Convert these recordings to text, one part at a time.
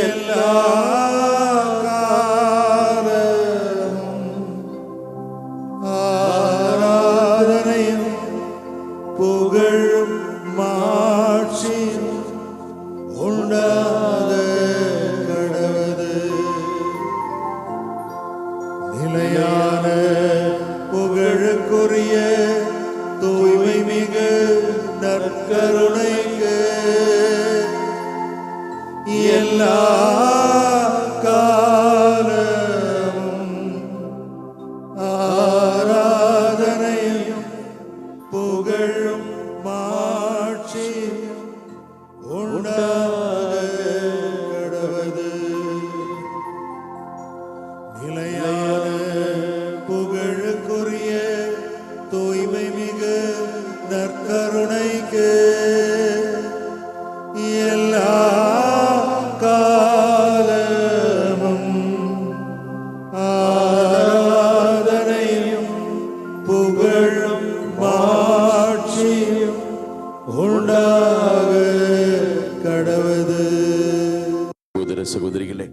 எல்லா ஆராதனையும் புகழும் மாட்சியும் உண்டாத கடவுது. நிலையான புகழுக்குரிய தூய்மை மிகு நற்கருணைக்கு எல்லா காலமும் ஆராதனையும் புகழும் மாட்சியும் உண்டாக கடவுது. நிலையான புகழுக்குரிய தூய்மை மிகு நற்கருணைக்கு எல்லா காலமும் ஆராதனையும் புகழும் மாட்சியும் உண்டாக கடவுது. சகோதர சகோதரிகளே,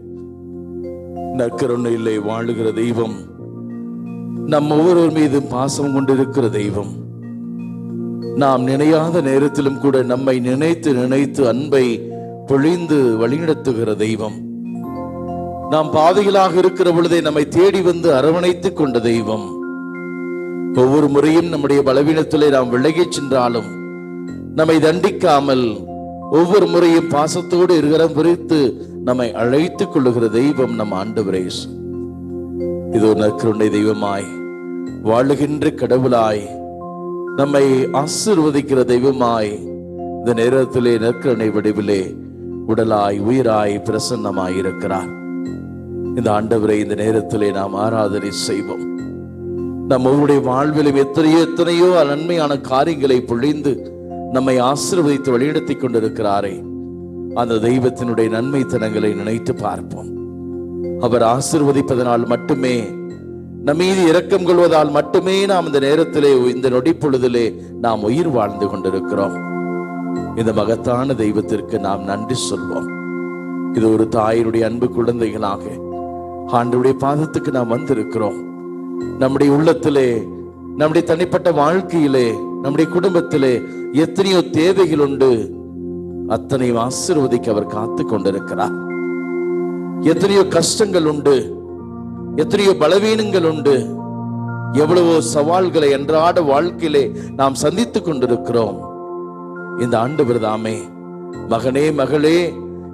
நற்கருணையிலே வாழுகிற தெய்வம், நம் ஒவ்வொருவர் மீது பாசம் கொண்டிருக்கிற தெய்வம், நாம் நினையாத நேரத்திலும் கூட நம்மை நினைத்து நினைத்து அன்பை பொழிந்து வழிநடத்துகிற தெய்வம், நாம் பாதைகளாக இருக்கிற பொழுதே நம்மை தேடி வந்து அரவணைத்துக் கொண்ட தெய்வம், ஒவ்வொரு முறையும் நம்முடைய பலவீனத்திலே நாம் விலகிச் சென்றாலும் நம்மை தண்டிக்காமல் ஒவ்வொரு முறையும் பாசத்தோடு இருகரம் பிரித்து நம்மை அழைத்துக் கொள்ளுகிற தெய்வம் நம் ஆண்டவர் இயேசு. இது ஒரு நற்கருணை தெய்வமாய் வாழுகின்ற கடவுளாய் நம்மை ஆசீர்வதிக்கிற தெய்வமாய் இந்த நேரத்திலே நற்கருணை வடிவிலே உடலாய் உயிராய் பிரசன்னமாய் இருக்கிறார். இந்த ஆண்டவரை இந்த நேரத்திலே நாம் ஆராதனை செய்வோம். நம் ஒவ்வொருடைய வாழ்விலும் எத்தனையோ நன்மையான காரியங்களை பொழிந்து நம்மை ஆசீர்வதித்து வழிநடத்திக் கொண்டிருக்கிறாரே, அந்த தெய்வத்தினுடைய நன்மைத்தனங்களை நினைத்து பார்ப்போம். அவர் ஆசீர்வதிப்பதனால் மட்டுமே, நம் மீது இரக்கம் கொள்வதால் மட்டுமே நாம் இந்த நேரத்திலே, இந்த நொடி பொழுதிலே நாம் உயிர் வாழ்ந்து கொண்டிருக்கிறோம். இந்த மகத்தான தெய்வத்திற்கு நாம் நன்றி சொல்வோம். இது ஒரு தாயினுடைய அன்பு குழந்தைகளாக ஆண்டவருடைய பாதத்துக்கு நாம் வந்திருக்கிறோம். நம்முடைய உள்ளத்திலே, நம்முடைய தனிப்பட்ட வாழ்க்கையிலே, நம்முடைய குடும்பத்திலே எத்தனையோ தேவைகள் உண்டு. அத்தனையும் ஆசீர்வதிக்க அவர் காத்து கொண்டிருக்கிறார். எத்தனையோ கஷ்டங்கள் உண்டு, எத்தனையோ பலவீனங்கள் உண்டு, எவ்வளவோ சவால்களை அன்றாட வாழ்க்கையிலே நாம் சந்தித்துக் கொண்டிருக்கிறோம். இந்த ஆண்டவர் தாமே, மகனே மகளே,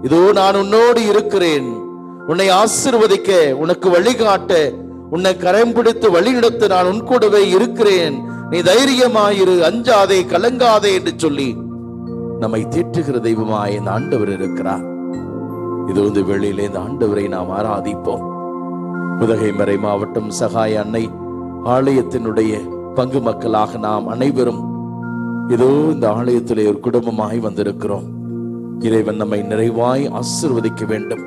இதோ நான் உன்னோடு இருக்கிறேன், உன்னை ஆசீர்வதிக்க, உனக்கு வழிகாட்ட, உன்னை கரம் பிடித்து வழிநடத்த நான் உன் கூடவே இருக்கிறேன், நீ தைரியமாயிரு, அஞ்சாதே, கலங்காதே என்று சொல்லி நம்மை தேற்றுகிற தெய்வமாய் இந்த ஆண்டவர் இருக்கிறார். இது இந்த வேளையிலே இந்த ஆண்டவரை நாம் ஆராதிப்போம். உதகைமறை மாவட்டம் சகாய அன்னை ஆலயத்தினுடைய பங்கு மக்களாக நாம் அனைவரும் இதோ இந்த ஆலயத்திலே ஒரு குடும்பமாய் வந்திருக்கிறோம். இறைவன் நம்மை நிறைவாய் ஆசீர்வதிக்க வேண்டும்.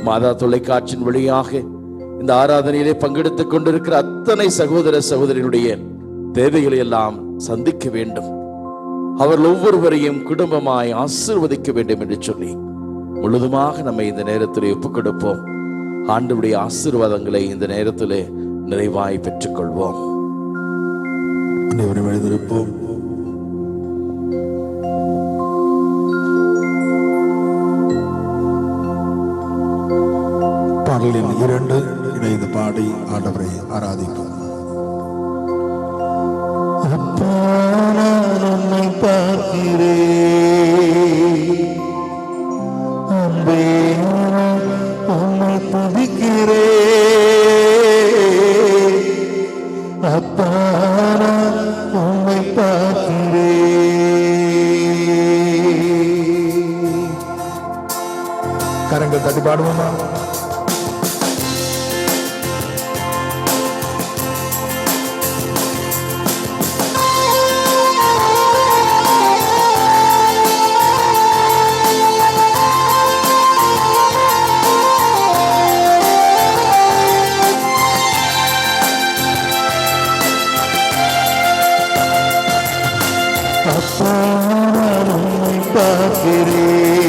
மாதா தொலைக்காட்சியின் வழியாக இந்த ஆராதனையிலே பங்கெடுத்துக் கொண்டிருக்கிற அத்தனை சகோதர சகோதரிகளுடைய தேவைகளை எல்லாம் சந்திக்க வேண்டும். அவர்கள் ஒவ்வொருவரையும் குடும்பமாய் ஆசீர்வதிக்க வேண்டும் என்று சொல்லி முழுதுமாக நம்மை இந்த நேரத்திலே ஒப்புக் கொடுப்போம். ஆண்டவருடைய ஆசீர்வாதங்களை இந்த நேரத்திலே நிறைவாய் பெற்றுக் கொள்வோம். எழுந்திருப்போம். பாடலின் 2 இணைந்து பாடி ஆண்டவரை ஆராதிப்போம். அப்பா நான் உன்னை பார்க்கிறேன், அன்பே உன்னை துதிக்கிறேன், அப்பா நான் உன்னை பார்க்கிறேன். கரங்கள் தட்டி பாடுவோமா? அப்பா நான் உன்னை பார்க்கிறேன்,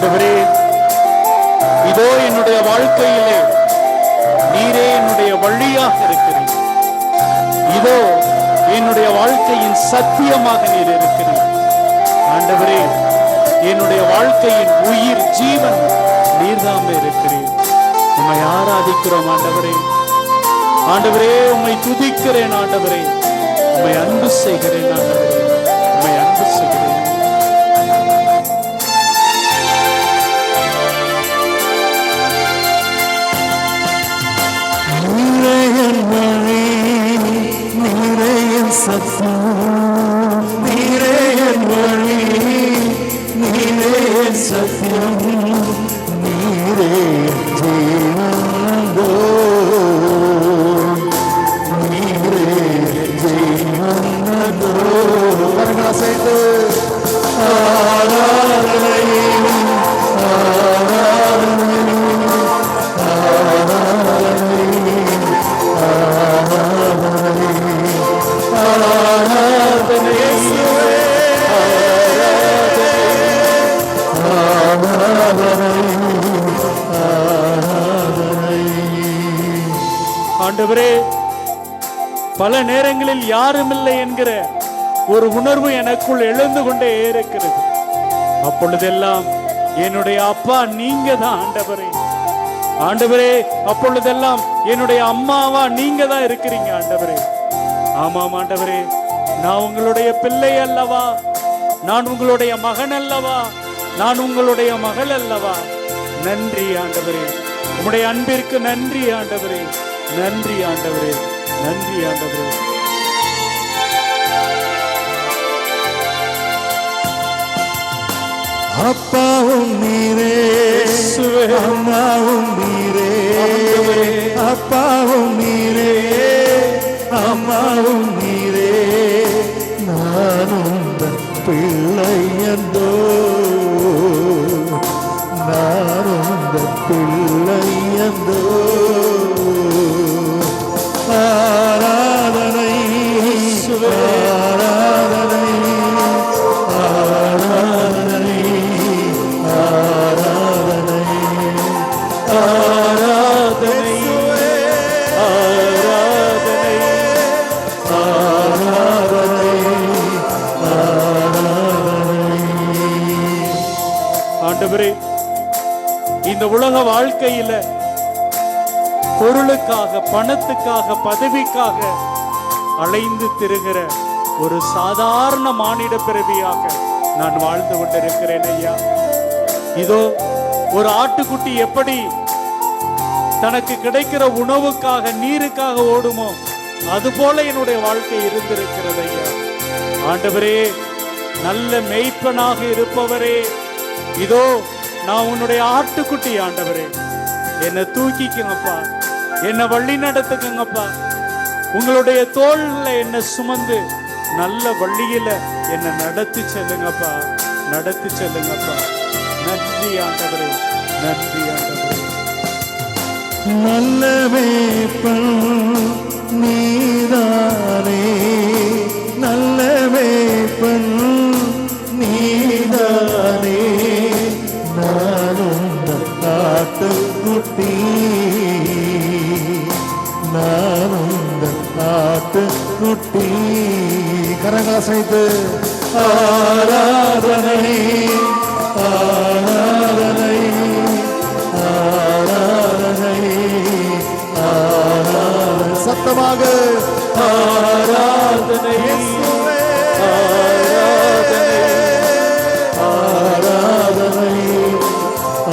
ஆண்டவரே, இதோ என்னுடைய வாழ்க்கையிலே நீரே என்னுடைய வழியாக இருக்கிறீர். இதோ என்னுடைய வாழ்க்கையின் சத்தியமாக நீர் இருக்கிறீர். ஆண்டவரே, என்னுடைய வாழ்க்கையின் உயிர் ஜீவன் நீர்தாமே இருக்கிறீர். உம்மை ஆராதிக்கிறோம் ஆண்டவரே. ஆண்டவரே, உம்மை துதிக்கிறேன் ஆண்டவரே. உம்மை அன்பு செய்கிறேன் ஆண்டவரே. உம்மை அன்பு செய்கிறேன். சத்தியம் நீரே என் வழி, நீரே என் சத்தியம், நீரே ஜீவனோ, நீரே ஜீவனோ. கரங்களை சேர்த்து ஆராதனை ஆண்டவரே, பல நேரங்களில் யாருமில்லை என்கிற ஒரு உணர்வு எனக்குள் எழுந்து கொண்டே இருக்கிறது. அப்பொழுதெல்லாம் என்னுடைய அப்பா நீங்க தான் ஆண்டவரே. ஆண்டவரே, அப்பொழுதெல்லாம் என்னுடைய அம்மாவா நீங்க தான் இருக்கிறீங்க ஆண்டவரே. ஆமாம் ஆண்டவரே, நான் உங்களுடைய பிள்ளை அல்லவா, நான் உங்களுடைய மகன் அல்லவா, நான் உங்களுடைய மகள் அல்லவா. நன்றி ஆண்டவரே, உம்முடைய அன்பிற்கு நன்றி ஆண்டவரே. நன்றி ஆண்டவரே, நன்றி ஆண்டவரே. அப்பாவும் நீரே, அம்மாவும் நீரே, அப்பாவும் நீரே, அம்மாவும் நீரே, நானும் பிள்ளை என்றோ, நானும் பிள்ளை என்றோ. ஆராதனை ஆராதனை ஆராதனை ஆராதனை ஆராதனை ஆராதனை ஆராதனை. ஆண்டவரே, இந்த உலக வாழ்க்கையில பொருளுக்காக, பணத்துக்காக, பதவிக்காக அலைந்து திரிகிற ஒரு சாதாரண மானிட பிறவியாக நான் வாழ்ந்து கொண்டிருக்கிறேன் ஐயா. இதோ ஒரு ஆட்டுக்குட்டி எப்படி தனக்கு கிடைக்கிற உணவுக்காக, நீருக்காக ஓடுமோ, அதுபோல என்னுடைய வாழ்க்கை இருந்திருக்கிறது ஐயா. ஆண்டவரே, நல்ல மேய்ப்பனாக இருப்பவரே, இதோ நான் உன்னுடைய ஆட்டுக்குட்டி ஆண்டவரே. என்னை தூக்கிக்குங்கப்பா, என்னை வழி நடத்துக்குங்கப்பா. உங்களுடைய தோள்ல என்ன சுமந்து நல்ல வழியில என்னை நடத்தி செல்லுங்கப்பா, நடத்தி செல்லுங்கப்பா. நன்றி ஆண்டவரே, நன்றி ஆண்டவரே. நல்ல மேய்ப்பன் நீதானே, நல்ல மேய்ப்பன் நீதானே, நானும் ஆட்டுக்குட்டி, நானும் ஆட்டுக்குட்டி. கரங்களை அசைத்து ஆராதனை ஆராதனை ஆராதனை ஆராதனை. சத்தமாக ஆராதனை ஆராதனை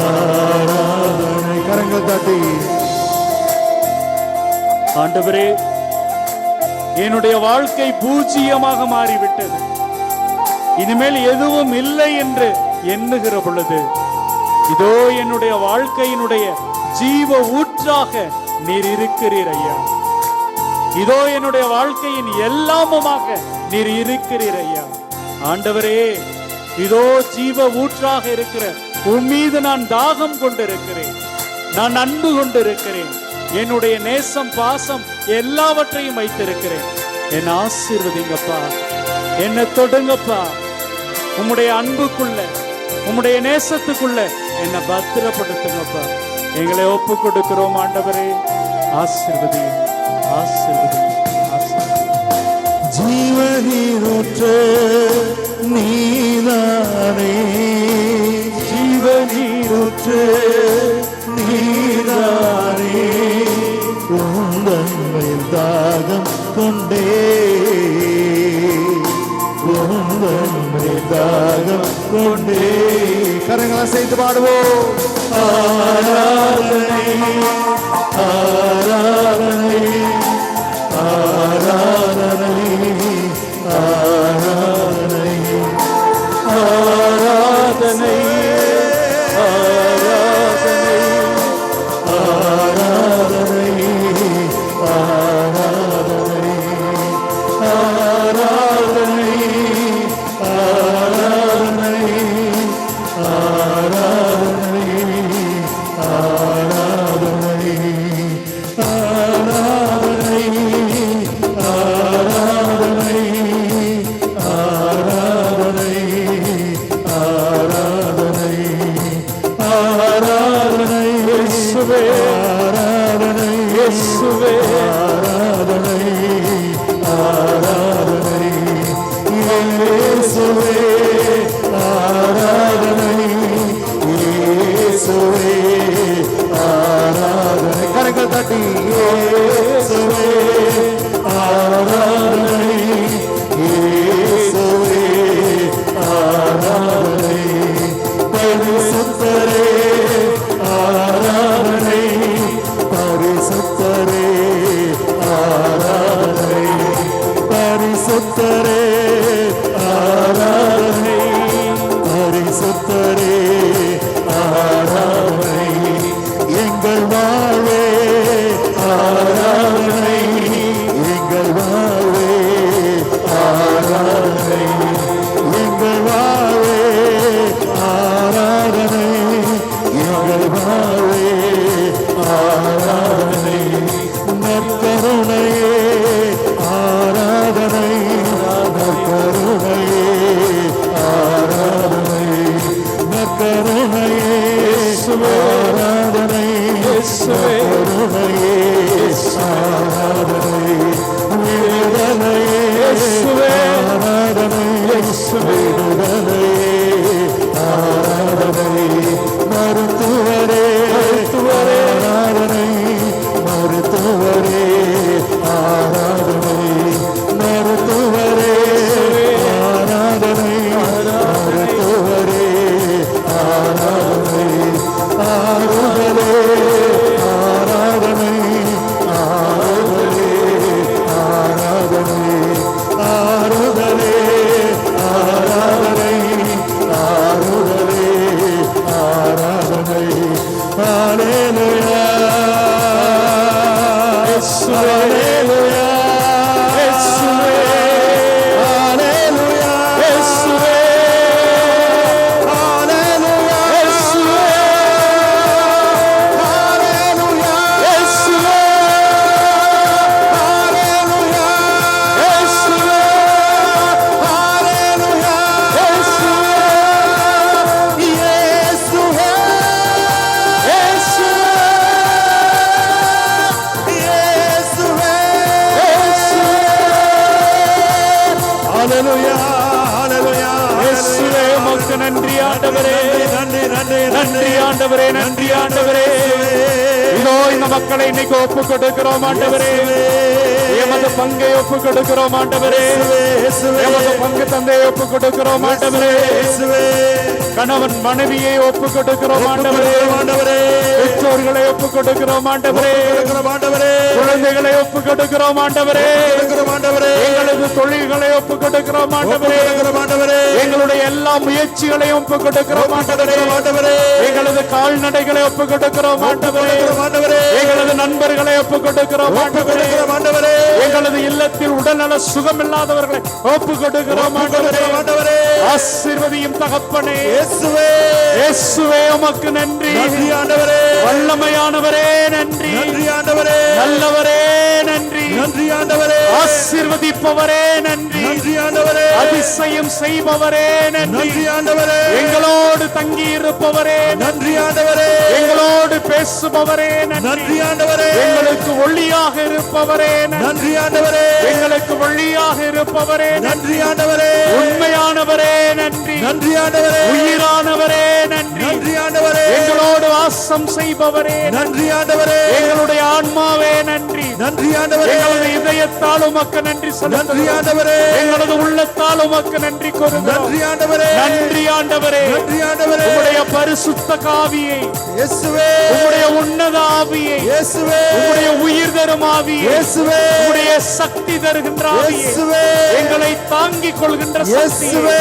ஆராதனை. கரங்கள் தட்டி ஆண்டவரே, என்னுடைய வாழ்க்கை பூஜ்ஜியமாக மாறிவிட்டது. இனிமேல் எதுவும் இல்லை என்று எண்ணுகிற பொழுது, இதோ என்னுடைய வாழ்க்கையினுடைய ஜீவ ஊற்றாக நீர் இருக்கிறீர் ஐயா. இதோ என்னுடைய வாழ்க்கையின் எல்லாமுமாக நீர் இருக்கிறீர் ஐயா. ஆண்டவரே, இதோ ஜீவ ஊற்றாக இருக்கிற உம்மீது நான் தாகம் கொண்டிருக்கிறேன், நான் அன்பு கொண்டிருக்கிறேன், என்னுடைய நேசம், பாசம் எல்லாவற்றையும் வைத்திருக்கிறேன். என்னை ஆசீர்வதிங்கப்பா, என்னை தொடுங்கப்பா. உம்முடைய அன்புக்குள்ள, உம்முடைய நேசத்துக்குள்ள என்னை பத்திரப்படுத்துங்கப்பா. எங்களை ஒப்பு கொடுக்கிறோம் ஆண்டவரே. ஆசீர்வதியும், ஆசீர்வதியும், ஆசீர்வதியும். ஜீவநீரூற்று நீதானே, ஜீவநீரூற்று நீதானே, உந்தன் மேல் தாகம் கொண்டே, உந்தன் மேல் தாகம் கொண்டே. கரங்களை செய்து பாடுவோம். ஆராதனை ஆராதனை ஆராதனை ஆராதனை ஆராதனை ஆராதனை ஆராதனை ஆராதனை ஆராதனை ஆராதனை ஆராதனை ஆராதனை ஆராதனை ஆராதனை ஆராதனை ஆராதனை இயேசுவே, ஆராதனை இயேசுவே, ஆராதனை ஆராதனை இயேசுவே, ஆராதனை இயேசுவே, ஆராதனை. கரங்கள் தட்டி இயேசுவே, ஆராதனை இயேசுவே, ஆராதனை. பரிசுத்தரே ஆராதனை, பரிசுத்தரே ஆராதனை, பரிசுத்தரே ஆராதனை, பரிசுத்தரே ஆராதனை. எங்கள் வாழ்வே ஆராதனை, எங்கள் வாழ்வே ஆராதனை, எங்கள் வாழ்வே ஆராதனை, எங்கள் வாழ்வே ஆராதனை. நற்கருணையே ஆராதனை, நற்கருணையே ஆராதனை, நற்கருணையே ஆராதனை, நற்கருணையே ஆராதனை, விடுதலையே ஆராதனை, விடுதலையே ஆராதனை, மருத்துவரே ஆராதனை, மருத்துவரே ஆராதனை, மருத்துவரே ஆராதனை, மருத்துவரே ஆராதனை, ஆறுதலே ஆராதனை, ஆறுதலே ஆராதனை, ஆறுதலே ஆராதனை, ஆறுதலே ஆராதனை. ஹல்லேலூயா, ஹல்லேலூயா, ஹல்லேலூயா, நன்றி ஆண்டவரே, நன்றி நன்றி நன்றி ஆண்டவரே, நன்றி ஆண்டவரே. இதோ இந்த மக்களை இன்னைக்கு ஒப்பு கொடுக்கிறோம் ஆண்டவரே. எமது பங்கை ஒப்பு கொடுக்கிறோம் ஆண்டவரே, எமது பங்கு தந்தையை ஒப்பு கொடுக்கிறோம் ஆண்டவரே. கணவன் மனைவியை ஒப்பு கொடுக்கிறோம் ஆண்டவரே, பெற்றோர்களை ஒப்பு கொடுக்கிறோம் ஆண்டவரே, குழந்தைகளை ஒப்பு கொடுக்கிறோம் ஆண்டவரே, எங்களது தொழில்களை ஒப்பு கொடுக்கிறோம் ஆண்டவரே, எங்களுடைய எல்லா முயற்சிகளையும் ஒப்பு கொடுக்கிறோம் ஆண்டவரே, எங்களது கால்நடைகளை ஒப்பு கொடுக்கிறோம் ஆண்டவரே, எங்களது நண்பர்களை ஒப்பு கொடுக்கிறோம் ஆண்டவரே, எங்களது இல்லத்தில் உடல்நல சுகம் இல்லாதவர்களை ஒப்பு கொடுக்கிறோம் ஆண்டவரே, ஆசீர்வதியும் தகப்பனே. இயேசுவே இயேசுவே உமக்கு நன்றி. நன்றி ஆண்டவரே. வல்லமையானவரே நன்றி. நன்றி ஆண்டவரே. நல்லவரே நன்றி. நன்றி ஆண்டவரே. ஆசீர்வதிப்பவரே நன்றி. நன்றி ஆண்டவரே. அதிசயம் செய்பவரே நன்றி. நன்றி ஆண்டவரே. எங்களோடு தங்கி இருப்பவரே நன்றி ஆண்டவரே. எங்களோடு பேசுபவரே நன்றி. நன்றி ஆண்டவரே. எங்களுக்கு ஒளியாக இருப்பவரே நன்றி ஆண்டவரே. எங்களுக்கு ஒளியாக இருப்பவரே நன்றி ஆண்டவரே. உண்மையானவரே நன்றி. நன்றி ஆண்டவரே. உயிரானவரே நன்றி. நன்றி ஆண்டவரே. எங்களோடு வாசம் செய்பவரே நன்றி ஆண்டவரே. எங்களுடைய ஆன்மாவே நன்றி. நன்றி ஆண்டவரே. எங்களது இதயத்தால் உமக்கு நன்றி நன்றி செலுத்துகிறோம். ஆண்டவரே. எங்களது உள்ளத்தால் உமக்கு நன்றி கூறுகிறோம். நன்றி ஆண்டவரே. நன்றி ஆண்டவரே. நன்றி ஆண்டவரே. உம்முடைய பரிசுத்த காவியை, இயேசுவே. உம்முடைய உன்னத ஆவியை, இயேசுவே. உம்முடைய உயிர் தரும் ஆவியை, இயேசுவே. உம்முடைய சக்தி தருகின்ற ஆவியை, இயேசுவே. எங்களை தாங்கிக் கொள்கின்ற சக்தியை இயேசுவே.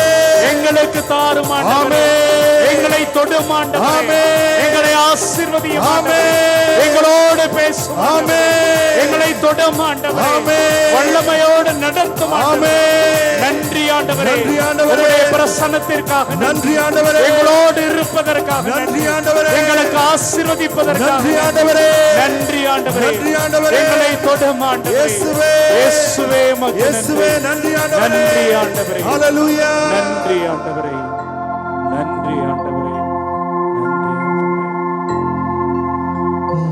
எங்களுக்கு தாரும் ஆண்டவரே. ஆமென். எங்களை தொடும் ஆண்டவரே. ஆமென். எங்களை ஆசீர்வதியும் ஆண்டவரே. ஆமென். எங்களோடு பேசும் ஆண்டவரே. ஆமென். எங்களை தொடும் ஆண்டவரே. ஆமென். வல்லமையோடு நடத்தும் ஆண்டவரே. ஆமென். நன்றி ஆண்டவரே. நன்றி ஆண்டவரே. உம்முடைய பிரசன்னத்திற்காக நன்றி ஆண்டவரே. எங்களோடு இருப்பதற்காக நன்றி ஆண்டவரே. எங்களுக்கு ஆசீர்வதிப்பதற்காக நன்றி ஆண்டவரே. நன்றி ஆண்டவரே. நன்றி ஆண்டவரே. எங்களை தொடும் ஆண்டவரே. இயேசுவே. இயேசுவே உமக்கு இயேசுவே. நன்றி ஆண்டவரே. நன்றி ஆண்டவரே. ஹல்லேலூயா. நன்றி ஆண்டவரே. நன்றி ஆண்டவரே.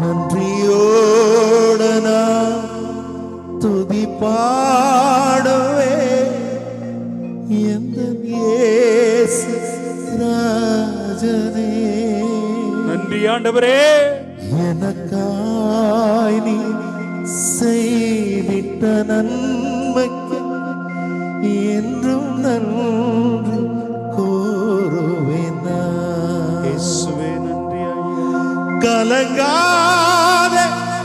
நன்றியோடு நான் துதி பாடுவே எந்த இயேசு ராஜனே. நன்றி ஆண்டவரே. எனக்காய் நீ செய்திட்ட நன்மைக்கு என்றும் நன்றி கூறுவேன் நான். இயேசுவே நன்றி ஐயா. கலங்காத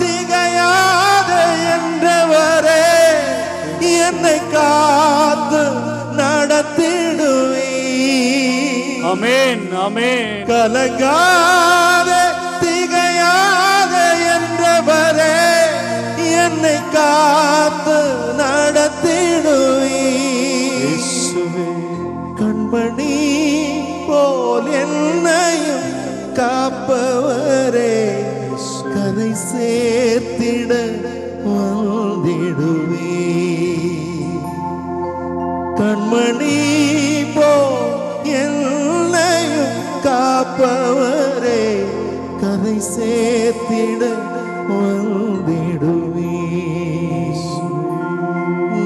திகையாத என்றவரே என்னை காத்து நடத்திடுவே. ஆமென் ஆமென். கலங்காத திகையாத என்றவரே என்னை காத்து நடத்திடுவே. கண்மணி போல் என்னையும் காப்பவரே கதை சேர்த்திட வந்திடுவே. கண்மணி போல் என்னையும் காப்பவரே கதை சேர்த்திட வந்திடுவே.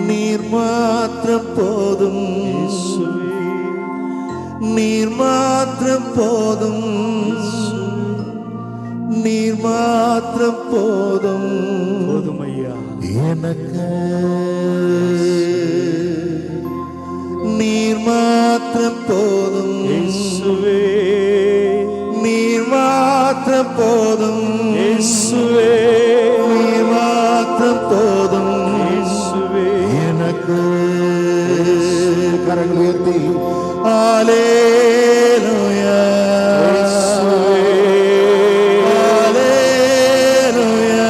நீர் மாத்திரம் போதும். நீர் மாத்திரம் போதும். நீர் மாத்திரம் போதும். போதும் ஐயா. எனக்கு நீர் மாத்திரம் போதும். இயேசுவே. நீர் மாத்திரம் போதும். இயேசுவே. நீர் மாத்திரம் போதும். இயேசுவே. எனக்கு கரங்கள் உயர்த்தி ஹல்லேலூயா. ஹல்லேலூயா.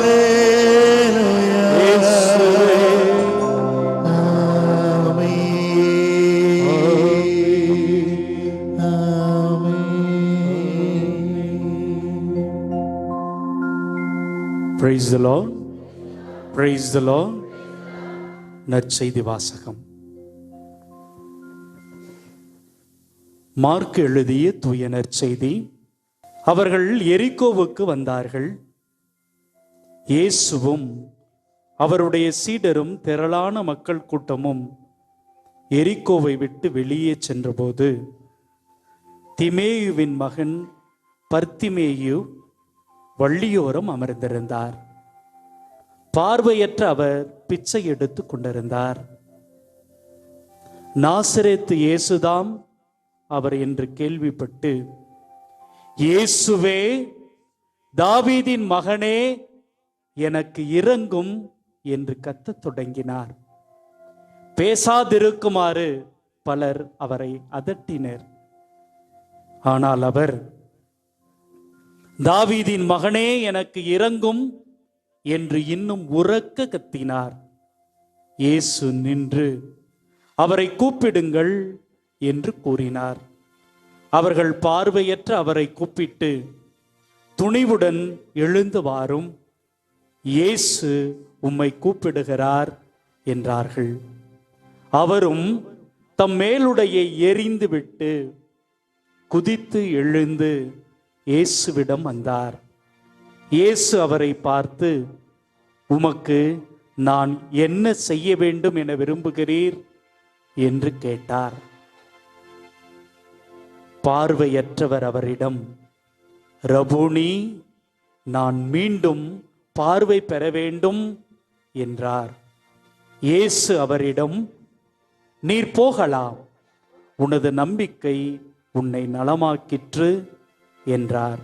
ஹல்லேலூயா. Praise the Lord. Praise the Lord. நற்செய்தி வாசகம். மார்க் எழுதிய தூய நற்செய்தி. அவர்கள் எரிகோவுக்கு வந்தார்கள். இயேசுவும் அவருடைய சீடரும் திரளான மக்கள் கூட்டமும் எரிகோவை விட்டு வெளியே சென்றபோது திமேயுவின் மகன் பர்த்திமேயு வள்ளியோரம் அமர்ந்திருந்தார். பார்வையற்ற அவர் பிச்சை எடுத்து கொண்டிருந்தார். நாசரேத்து இயேசுதாம் அவர் என்று கேள்விப்பட்டு, இயேசுவே, தாவீதின் மகனே, எனக்கு இரங்கும் என்று கத்தத் தொடங்கினார். பேசாதிருக்குமாறு பலர் அவரை அதட்டினர். ஆனால் அவர், தாவீதின் மகனே எனக்கு இரங்கும் என்று இன்னும் உரக்க கத்தினார். இயேசு நின்று அவரை கூப்பிடுங்கள் என்று கூறினார். அவர்கள் பார்வையற்ற அவரை கூப்பிட்டு, துணிவுடன் எழுந்து வாரும், இயேசு உம்மை கூப்பிடுகிறார் என்றார்கள். அவரும் தம் மேலுடையை எறிந்துவிட்டு குதித்து எழுந்து இயேசுவிடம் வந்தார். இயேசு அவரை பார்த்து, உமக்கு நான் என்ன செய்ய வேண்டும் என விரும்புகிறீர் என்று கேட்டார். பார்வையற்றவர் அவரிடம், ரபூனி, நான் மீண்டும் பார்வை பெற வேண்டும் என்றார். இயேசு அவரிடம், நீர் போகலாம், உனது நம்பிக்கை உன்னை நலமாக்கிற்று என்றார்.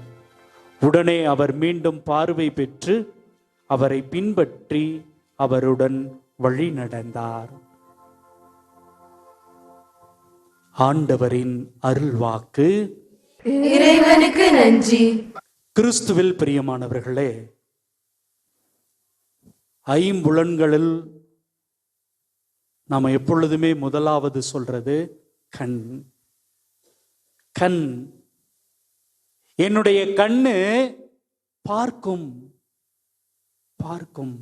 உடனே அவர் மீண்டும் பார்வை பெற்று அவரை பின்பற்றி அவருடன் வழி நடந்தார். ஆண்டவரின் அருள்வாக்கு. இறைவனுக்கு நன்றி. கிறிஸ்துவில் பிரியமானவர்களே, ஐம்புலன்களில் நாம எப்பொழுதுமே முதலாவது சொல்றது கண். கண். என்னுடைய கண்ணு பார்க்கும். பார்க்கும்.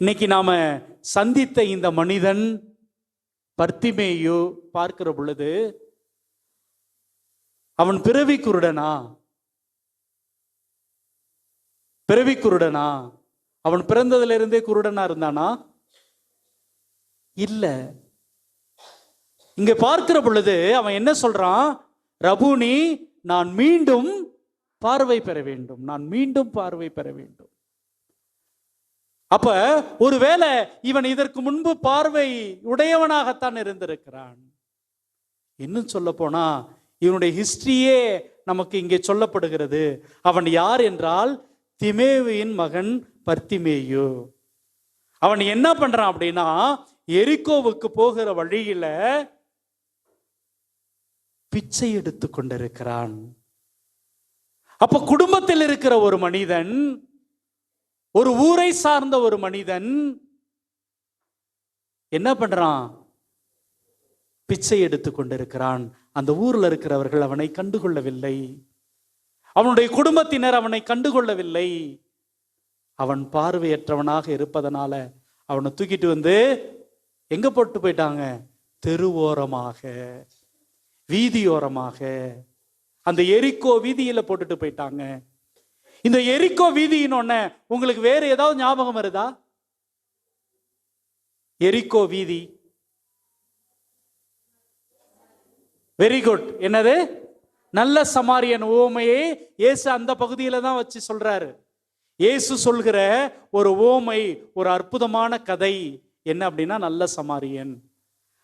இன்னைக்கு நாம சந்தித்த இந்த மனிதன் பர்த்திமேயு பார்க்கிற பொழுது அவன் பிறவி குருடனா? பிறவி குருடனா? அவன் பிறந்ததிலிருந்தே குருடனா இருந்தானா? இல்ல. இங்க பார்க்கிற பொழுது அவன் என்ன சொல்றான்? ரபூனி, நான் மீண்டும் பார்வை பெற வேண்டும், நான் மீண்டும் பார்வை பெற வேண்டும். அப்ப ஒருவேளை இவன் இதற்கு முன்பு பார்வை உடையவனாகத்தான் இருந்திருக்கிறான். இன்னும் சொல்ல போனா இவனுடைய ஹிஸ்டரியே நமக்கு இங்கே சொல்லப்படுகிறது. அவன் யார் என்றால் திமேயுவின் மகன் பர்த்திமேயு. அவன் என்ன பண்றான் அப்படின்னா, எரிகோவுக்கு போகிற வழியில பிச்சை எடுத்து கொண்டிருக்கிறான். அப்ப குடும்பத்தில் இருக்கிற ஒரு மனிதன், ஒரு ஊரை சார்ந்த ஒரு மனிதன் என்ன பண்றான்? பிச்சை எடுத்து கொண்டிருக்கிறான். அந்த ஊர்ல இருக்கிறவர்கள் அவனை கண்டுகொள்ளவில்லை. அவனுடைய குடும்பத்தினர் அவனை கண்டுகொள்ளவில்லை. அவன் பார்வையற்றவனாக இருப்பதனால அவனை தூக்கிட்டு வந்து எங்க போட்டு போயிட்டாங்க? தெருவோரமாக, வீதியோரமாக, அந்த எரிகோ வீதியில போட்டுட்டு போயிட்டாங்க. இந்த எரிகோ வீதியின் ஒண்ணு உங்களுக்கு வேற ஏதாவது ஞாபகம் வருதா? எரிகோ வீதி. Very good. என்னது? நல்ல சமாரியன் உவமையை இயேசு அந்த பகுதியில தான் வச்சு சொல்றாரு. இயேசு சொல்கிற ஒரு உவமை, ஒரு அற்புதமான கதை என்ன அப்படின்னா நல்ல சமாரியன்.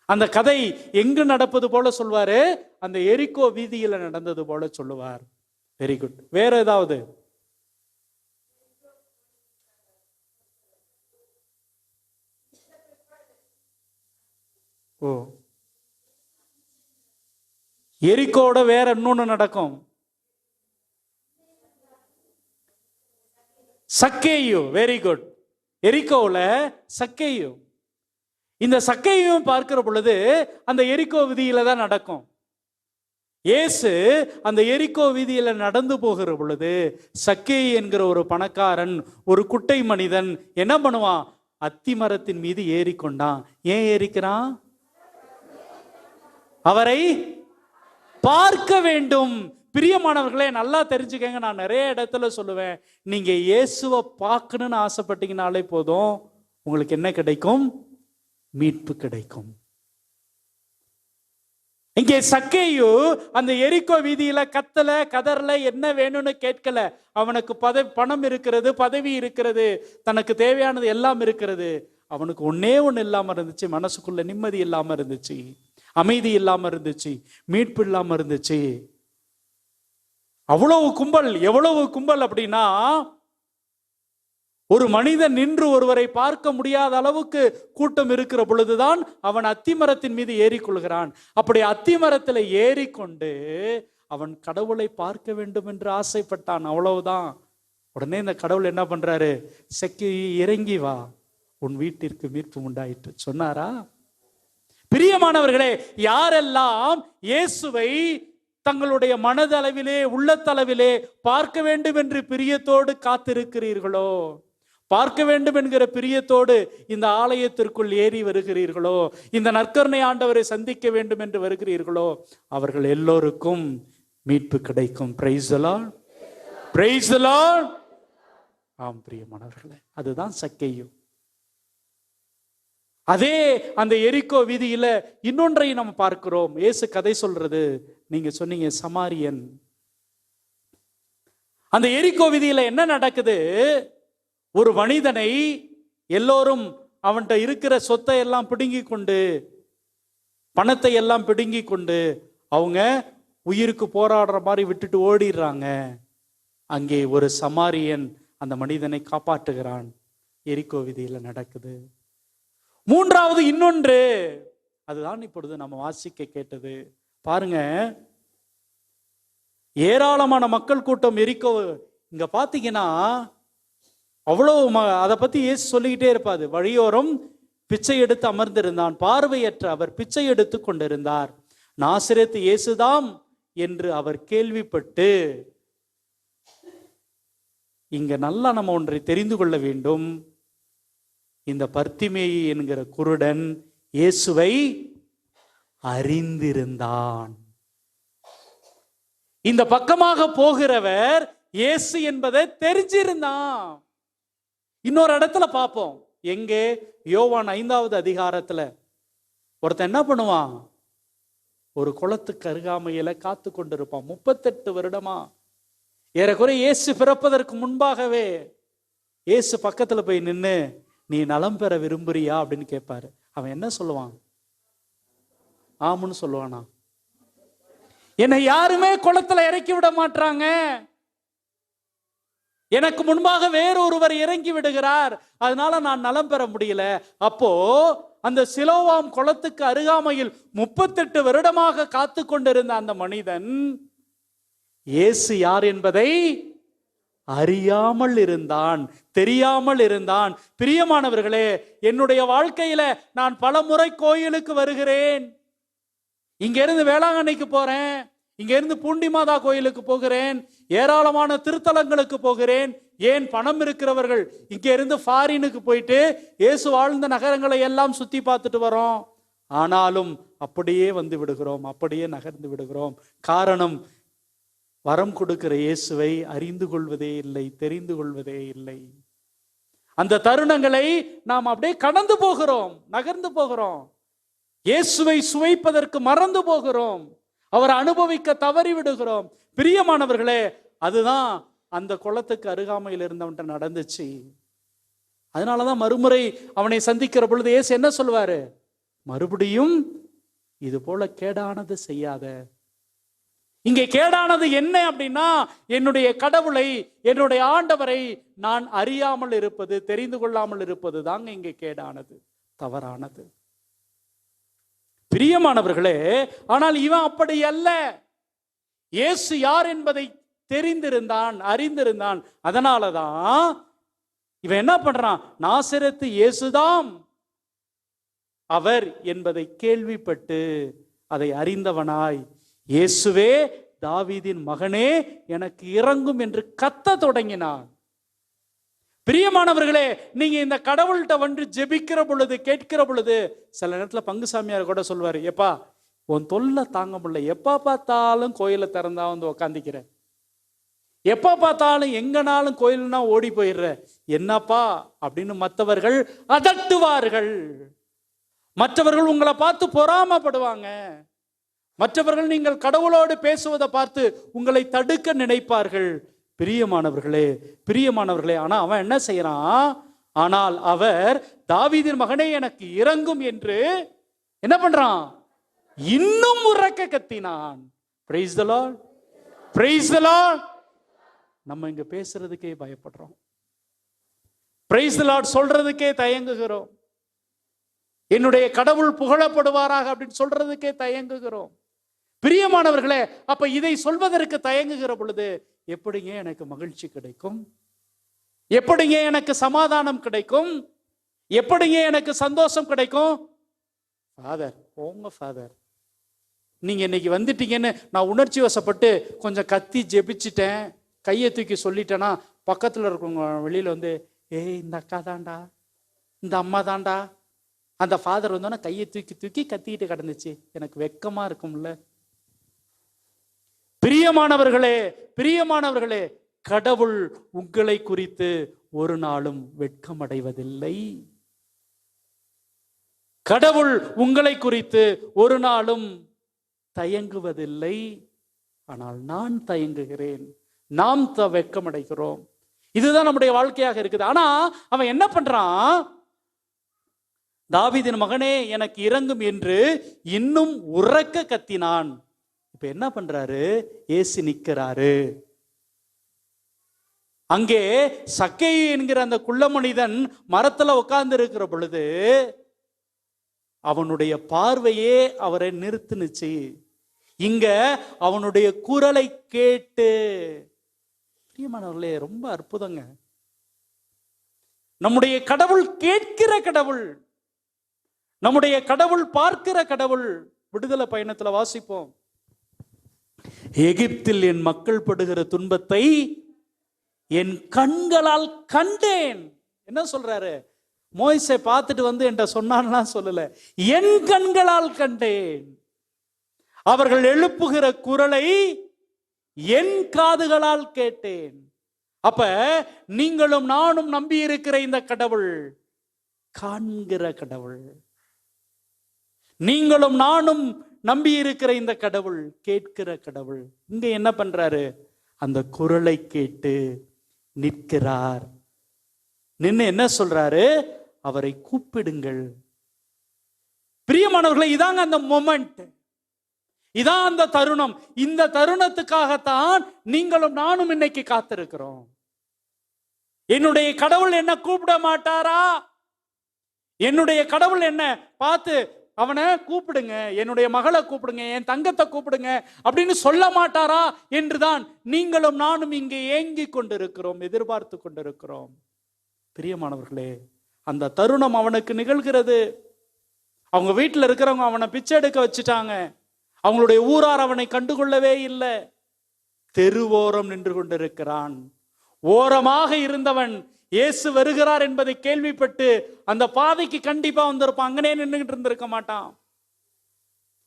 அந்த கதை எங்கு நடப்பது போல சொல்வாரு? அந்த எரிகோ வீதியில நடந்தது போல சொல்லுவார். Very good. வேற ஏதாவது? ஓ, எரிகோட வேற இன்னொன்னு நடக்கும். சக்கேயு. Very good. எரிகோல சக்கேயு. இந்த சக்கேயும் பார்க்கிற பொழுது அந்த எரிகோ வீதியில தான் நடக்கும். இயேசு அந்த எரிகோ வீதியில நடந்து போகிற பொழுது சக்கேயு என்கிற ஒரு பணக்காரன், ஒரு குட்டை மனிதன் என்ன பண்ணுவான்? அத்தி மரத்தின் மீது ஏறிக்கொண்டான். ஏன் ஏறிக்கிறான்? அவரை பார்க்க வேண்டும். பிரியமானவர்களே, நல்லா தெரிஞ்சுக்கங்க. நான் நிறைய இடத்துல சொல்லுவேன், நீங்க இயேசுவை பார்க்கணும்னு ஆசைப்பட்டீங்கனாலே போதும், உங்களுக்கு என்ன கிடைக்கும்? மீட்பு கிடைக்கும். இங்கே சக்கேயு அந்த எரிகோ வீதியில கத்தல, கதறல, என்ன வேணும்னு கேட்கல. அவனுக்கு பணம் இருக்கிறது, பதவி இருக்கிறது, தனக்கு தேவையானது எல்லாம் இருக்கிறது. அவனுக்கு ஒன்னே ஒண்ணு இல்லாம இருந்துச்சு. மனசுக்குள்ள நிம்மதி இல்லாம இருந்துச்சு, அமைதி இல்லாம இருந்துச்சு, மீட்பு இல்லாம இருந்துச்சு. அவ்வளவு கும்பல். எவ்வளவு கும்பல் அப்படின்னா, ஒரு மனிதன் நின்று ஒருவரை பார்க்க முடியாத அளவுக்கு கூட்டம் இருக்கிற பொழுதுதான் அவன் அத்திமரத்தின் மீது ஏறிக்கொள்கிறான். அப்படி அத்திமரத்தில் ஏறிக்கொண்டு அவன் கடவுளை பார்க்க வேண்டும் என்று ஆசைப்பட்டான். அவ்வளவுதான். உடனே இந்த கடவுள் என்ன பண்றாரு? இறங்கி வா, உன் வீட்டிற்கு மீட்பு உண்டாயிற்று சொன்னாரா? பிரியமானவர்களே, யாரெல்லாம் இயேசுவை தங்களுடைய மனதளவிலே உள்ளத்தளவிலே பார்க்க வேண்டும் என்று பிரியத்தோடு காத்திருக்கிறீர்களோ, பார்க்க வேண்டும் என்கிற பிரியத்தோடு இந்த ஆலயத்திற்குள் ஏறி வருகிறீர்களோ, இந்த நற்கருணை ஆண்டவரை சந்திக்க வேண்டும் என்று வருகிறீர்களோ, அவர்கள் எல்லோருக்கும் மீட்பு கிடைக்கும். Praise the Lord, praise the Lord. ஆம் பிரியமானவர்களே, அதுதான் சக்கேயு. அதே அந்த எரிகோ வீதியில இன்னொன்றை நம்ம பார்க்கிறோம். இயேசு கதை சொல்றது, நீங்க சொன்னீங்க சமாரியன். அந்த எரிகோ வீதியில என்ன நடக்குது? ஒரு மனிதனை எல்லோரும் அவன்கிட்ட இருக்கிற சொத்தை எல்லாம் பிடுங்கி கொண்டு, பணத்தை எல்லாம் பிடுங்கி கொண்டு அவங்க உயிருக்கு போராடுற மாதிரி விட்டுட்டு ஓடிடுறாங்க. அங்கே ஒரு சமாரியன் அந்த மனிதனை காப்பாற்றுகிறான். எரிகோ வீதியில நடக்குது. மூன்றாவது இன்னொன்று, அதுதான் இப்பொழுது நம்ம வாசிக்க கேட்டது. பாருங்க, ஏராளமான மக்கள் கூட்டம் எரிகோ. இங்க பாத்தீங்கன்னா அவ்வளவு அதை பத்தி இயேசு சொல்லிக்கிட்டே இருப்பாது. வழியோரம் பிச்சை எடுத்து அமர்ந்திருந்தான், பார்வையற்ற அவர் பிச்சை எடுத்து கொண்டிருந்தார். நாசரேத்து இயேசுதாம் என்று அவர் கேள்விப்பட்டு, இங்க நல்லா நம்ம ஒன்றை தெரிந்து கொள்ள வேண்டும். இந்த பர்த்திமேயு என்கிற குருடன் இயேசுவை அறிந்திருந்தான். இந்த பக்கமாக போகிறவர் இயேசு என்பதை தெரிஞ்சிருந்தான். இன்னொரு இடத்துல பார்ப்போம். எங்கே? யோவான் 5வது அதிகாரத்துல ஒருத்தன் என்ன பண்ணுவான்? ஒரு குளத்துக்கு அருகாமையில காத்து கொண்டிருப்பான் 38 வருடமா. ஏறக்குறைய இயேசு பிறப்பதற்கு முன்பாகவே இயேசு பக்கத்துல போய் நின்று, நீ நலம் பெற விரும்புறியா அப்படின்னு கேட்பாரு. அவன் என்ன சொல்லுவான்? ஆமுன்னு சொல்லுவானா? என்னை யாருமே குளத்துல இறக்கி விட மாட்டாங்க, எனக்கு முன்பாக வேறொருவர் இறங்கி விடுகிறார், அதனால நான் நலம் பெற முடியல. அப்போ அந்த சிலோவாம் குளத்துக்கு அருகாமையில் 38 வருடமாக காத்து கொண்டிருந்த அந்த மனிதன் இயேசு யார் என்பதை அறியாமல் இருந்தான், தெரியாமல் இருந்தான். பிரியமானவர்களே, என்னுடைய வாழ்க்கையில நான் பல முறை கோயிலுக்கு வருகிறேன். இங்க இருந்து வேளாங்கண்ணிக்கு போறேன், இங்க இருந்து பூண்டி மாதா கோயிலுக்கு போகிறேன், ஏராளமான திருத்தலங்களுக்கு போகிறேன். ஏன்? பணம் இருக்கிறவர்கள் இங்க இருந்து ஃபாரினுக்கு போயிட்டு இயேசு வாழ்ந்த நகரங்களை எல்லாம் சுத்தி பார்த்துட்டு வரோம். ஆனாலும் அப்படியே வந்து விடுகிறோம், அப்படியே நகர்ந்து விடுகிறோம். காரணம், வரம் கொடுக்கிற இயேசுவை அறிந்து கொள்வதே இல்லை, தெரிந்து கொள்வதே இல்லை. அந்த தருணங்களை நாம் அப்படியே கடந்து போகிறோம், நகர்ந்து போகிறோம். இயேசுவை சுவைப்பதற்கு மறந்து போகிறோம், அவரை அனுபவிக்க தவறி விடுகிறோம். பிரியமானவர்களே, அதுதான் அந்த குளத்துக்கு அருகாமையில் இருந்தவன்ட்ட நடந்துச்சு. அதனாலதான் மறுமுறை அவனை சந்திக்கிற பொழுது இயேசு என்ன சொல்வாரு? மறுபடியும் இது போல கேடானது செய்யாத. இங்கே கேடானது என்ன அப்படின்னா, என்னுடைய கடவுளை, என்னுடைய ஆண்டவரை நான் அறியாமல் இருப்பது, தெரிந்து கொள்ளாமல் இருப்பது தாங்க இங்கே கேடானது, தவறானது. பிரியமானவர்களே, ஆனால் இவன் அப்படி அல்ல. இயேசு யார் என்பதை தெரிந்திருந்தான், அறிந்திருந்தான். அதனாலதான் இவன் என்ன பண்றான்? நாசரேத்து இயேசுதாம் அவர் என்பதை கேள்விப்பட்டு அதை அறிந்தவனாய், இயேசுவே தாவீதின் மகனே எனக்கு இரங்கும் என்று கத்த தொடங்கினான். பிரியமானவர்களே, நீங்க இந்த கடவுள்கிட்ட வந்து ஜெபிக்கிற பொழுது, கேட்கிற பொழுது, சில நேரத்துல பங்குசாமியார் கூட சொல்வாரு, எப்பா உன் தொல்லை தாங்க முடியல, எப்ப பார்த்தாலும் கோயிலை திறந்தா வந்து உக்காந்திக்கிற, எப்ப பார்த்தாலும் எங்கனாலும் கோயில்னா ஓடி போயிடுற, என்னப்பா அப்படின்னு மற்றவர்கள் அதட்டுவார்கள். மற்றவர்கள் உங்களை பார்த்து பொறாமப்படுவாங்க. மற்றவர்கள் நீங்கள் கடவுளோடு பேசுவதை பார்த்து உங்களை தடுக்க நினைப்பார்கள். பிரியமானவர்களே, பிரியமானவர்களே, ஆனா அவன் என்ன செய்யறான்? ஆனால் அவர் தாவீதின் மகனே எனக்கு இரங்கும் என்று என்ன பண்றான்? இன்னும் உரக்க கத்தினான். Praise the Lord, praise the Lord. நம்ம இங்க பேசுறதுக்கே பயப்படுறோம், பிரைஸ் தி லார்ட் சொல்றதுக்கே தயங்குகிறோம், என்னுடைய கடவுள் புகழப்படுவாராக அப்படின்னு சொல்றதுக்கே தயங்குகிறோம். பிரியமானவர்களே, அப்ப இதை சொல்வதற்கு தயங்குகிற பொழுது எப்படிங்க எனக்கு மகிழ்ச்சி கிடைக்கும்? எப்படிங்க எனக்கு சமாதானம் கிடைக்கும்? எப்படிங்க எனக்கு சந்தோஷம் கிடைக்கும்? ஃபாதர், போங்க ஃபாதர், நீங்க இன்னைக்கு வந்துட்டீங்கன்னு நான் உணர்ச்சி வசப்பட்டு கொஞ்சம் கத்தி ஜெபிச்சிட்டேன், கையை தூக்கி சொல்லிட்டேன்னா பக்கத்துல இருக்கவங்க வெளியில வந்து, ஏய் இந்த அக்கா தாண்டா, இந்த அம்மா தாண்டா. அந்த ஃபாதர் வந்தோன்னா கையை தூக்கி தூக்கி கத்திக்கிட்டு கிடந்துச்சு, எனக்கு வெக்கமா இருக்கும்ல. பிரியமானவர்களே, பிரியமானவர்களே, கடவுள் உங்களை குறித்து ஒரு நாளும் வெட்கம் அடைவதில்லை. கடவுள் உங்களை குறித்து ஒரு நாளும் தயங்குவதில்லை. ஆனால் நான் தயங்குகிறேன், நாம் வெட்கம் அடைகிறோம். இதுதான் நம்முடைய வாழ்க்கையாக இருக்குது. ஆனா அவன் என்ன பண்றான்? தாவீதின் மகனே எனக்கு இரங்கும் என்று இன்னும் உரக்க கத்தினான். இப்ப என்ன பண்றாரு? இயேசு நிற்கிறாரு. அங்கே சக்கேயு என்கிற அந்த குள்ள மனிதன் மரத்துல உட்கார்ந்து இருக்கிற பொழுது அவனுடைய பார்வையே அவரை நிறுத்துனுச்சு. இங்க அவனுடைய குரலை கேட்டு, பிரியமானவர்களே, ரொம்ப அற்புதங்க. நம்முடைய கடவுள் கேட்கிற கடவுள், நம்முடைய கடவுள் பார்க்கிற கடவுள். விடுதலை பயணத்துல வாசிப்போம், எகிப்தில் என் மக்கள் படுகிற துன்பத்தை என் கண்களால் கண்டேன். என்ன சொல்றாரு? மோசே பார்த்துட்டு வந்து என்கிட்ட சொன்னான்னா சொல்லல, என் கண்களால் கண்டேன். அவர்கள் எழுப்புகிற குரலை என் காதுகளால் கேட்டேன். அப்ப நீங்களும் நானும் நம்பி இருக்கிற இந்த கடவுள் காண்கிற கடவுள். நீங்களும் நானும் நம்பி இருக்கிற இந்த கடவுள் கேட்கிற கடவுள். இங்க என்ன பண்றாரு? அந்த குரலை கேட்டு நிற்கிறார். நின்னு என்ன சொல்றாரு? அவரை கூப்பிடுங்கள். பிரியமானவர்களே, இதாங்க அந்த மொமெண்ட், இதான் அந்த தருணம். இந்த தருணத்துக்காகத்தான் நீங்களும் நானும் இன்னைக்கு காத்திருக்கிறோம். என்னுடைய கடவுள் என்ன கூப்பிட மாட்டாரா? என்னுடைய கடவுள் என்ன பார்த்து அவனை கூப்பிடுங்க, என்னுடைய மகளை கூப்பிடுங்க, என் தங்கத்தை கூப்பிடுங்க அப்படின்னு சொல்ல மாட்டாரா என்றுதான் நீங்களும் நானும் இங்கே ஏங்கி கொண்டிருக்கிறோம், எதிர்பார்த்து கொண்டிருக்கிறோம். பிரியமானவர்களே, அந்த தருணம் அவனுக்கு நிகழ்கிறது. அவங்க வீட்டில் இருக்கிறவங்க அவனை பிச்சை எடுக்க வச்சுட்டாங்க. அவங்களுடைய ஊரார் அவனை கண்டுகொள்ளவே இல்லை. தெருவோரம் நின்று கொண்டிருக்கிறான். ஓரமாக இருந்தவன் இயேசு வருகிறார் என்பதை கேள்விப்பட்டு அந்த பாதைக்கு கண்டிப்பா வந்திருப்பான். அங்கனே நின்றுகிட்டு இருந்திருக்க மாட்டான்,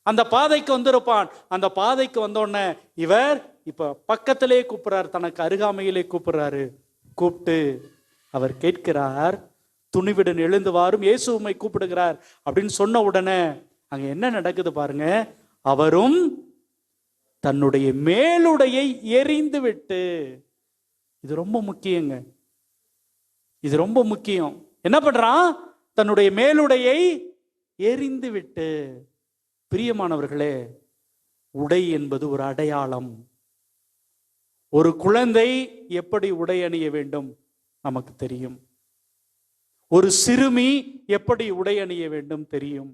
அந்த பாதைக்கு வந்திருப்பான். அந்த பாதைக்கு வந்தோடனே இவர் இப்ப பக்கத்திலே கூப்பிடுறார், தனக்கு அருகாமையிலே கூப்பிடுறாரு. கூப்பிட்டு அவர் கேட்கிறார், துணிவுடன் எழுந்து வாரும், இயேசு உம்மை கூப்பிடுகிறார் அப்படின்னு சொன்ன உடனே அங்க என்ன நடக்குது பாருங்க. அவரும் தன்னுடைய மேலுடையை எறிந்து விட்டு, இது ரொம்ப முக்கியங்க, இது ரொம்ப முக்கியம். என்ன பண்றான்? தன்னுடைய மேலுடையை எறிந்து விட்டு. பிரியமானவர்களே, உடை என்பது ஒரு அடையாளம். ஒரு குழந்தை எப்படி உடை அணிய வேண்டும் நமக்கு தெரியும். ஒரு சிறுமி எப்படி உடை அணிய வேண்டும் தெரியும்.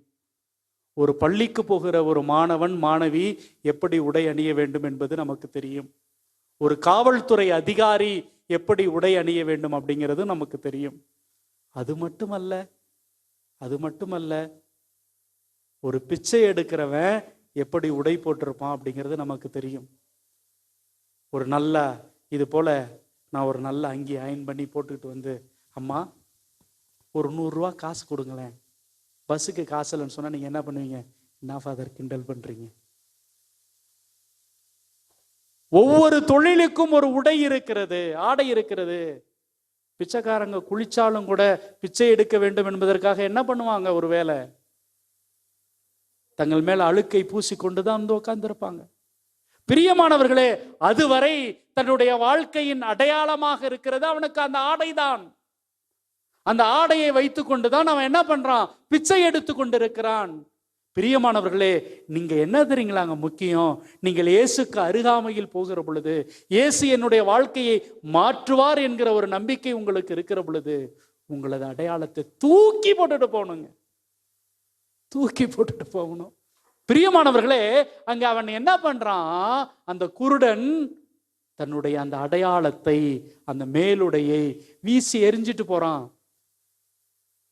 ஒரு பள்ளிக்கு போகிற ஒரு மாணவன் மாணவி எப்படி உடை அணிய வேண்டும் என்பது நமக்கு தெரியும். ஒரு காவல்துறை அதிகாரி எப்படி உடை அணிய வேண்டும் அப்படிங்கிறது நமக்கு தெரியும். அது மட்டுமல்ல, ஒரு பிச்சை எடுக்கிறவன் எப்படி உடை போட்டிருப்பான் அப்படிங்கிறது நமக்கு தெரியும். ஒரு நல்ல இது போல நான் ஒரு நல்ல அங்கி அயன் பண்ணி போட்டுக்கிட்டு வந்து, அம்மா ஒரு 100 ரூபா காசு கொடுங்களேன், பஸ்ஸுக்கு காசு இல்லைன்னு சொன்னா நீங்க என்ன பண்ணுவீங்க? என்ன ஃபாதர் கிண்டல் பண்றீங்க? ஒவ்வொரு தொழிலுக்கும் ஒரு உடை இருக்கிறது, ஆடை இருக்கிறது. பிச்சைக்காரங்க குளிச்சாலும் கூட பிச்சை எடுக்க வேண்டும் என்பதற்காக என்ன பண்ணுவாங்க? ஒரு வேளை தங்கள் மேல அழுக்கை பூசிக்கொண்டுதான் வந்து உட்கார்ந்திருப்பாங்க. பிரியமானவர்களே, அதுவரை தன்னுடைய வாழ்க்கையின் அடையாளமாக இருக்கிறது அவனுக்கு அந்த ஆடைதான். அந்த ஆடையை வைத்துக் கொண்டுதான் அவன் என்ன பண்றான்? பிச்சை எடுத்து கொண்டிருக்கிறான். பிரியமானவர்களே, நீங்க என்ன தெரியுங்களாங்க முக்கியம்? நீங்கள் இயேசுக்கு அருகாமையில் போகிற பொழுது, இயேசு என்னுடைய வாழ்க்கையை மாற்றுவார் என்கிற ஒரு நம்பிக்கை உங்களுக்கு இருக்கிற பொழுது, உங்களது அடையாளத்தை தூக்கி போட்டுட்டு போகணுங்க, தூக்கி போட்டுட்டு போகணும். பிரியமானவர்களே, அங்க அவன் என்ன பண்றான்? அந்த குருடன் தன்னுடைய அந்த அடையாளத்தை, அந்த மேலுடையை வீசி எரிஞ்சிட்டு போறான்.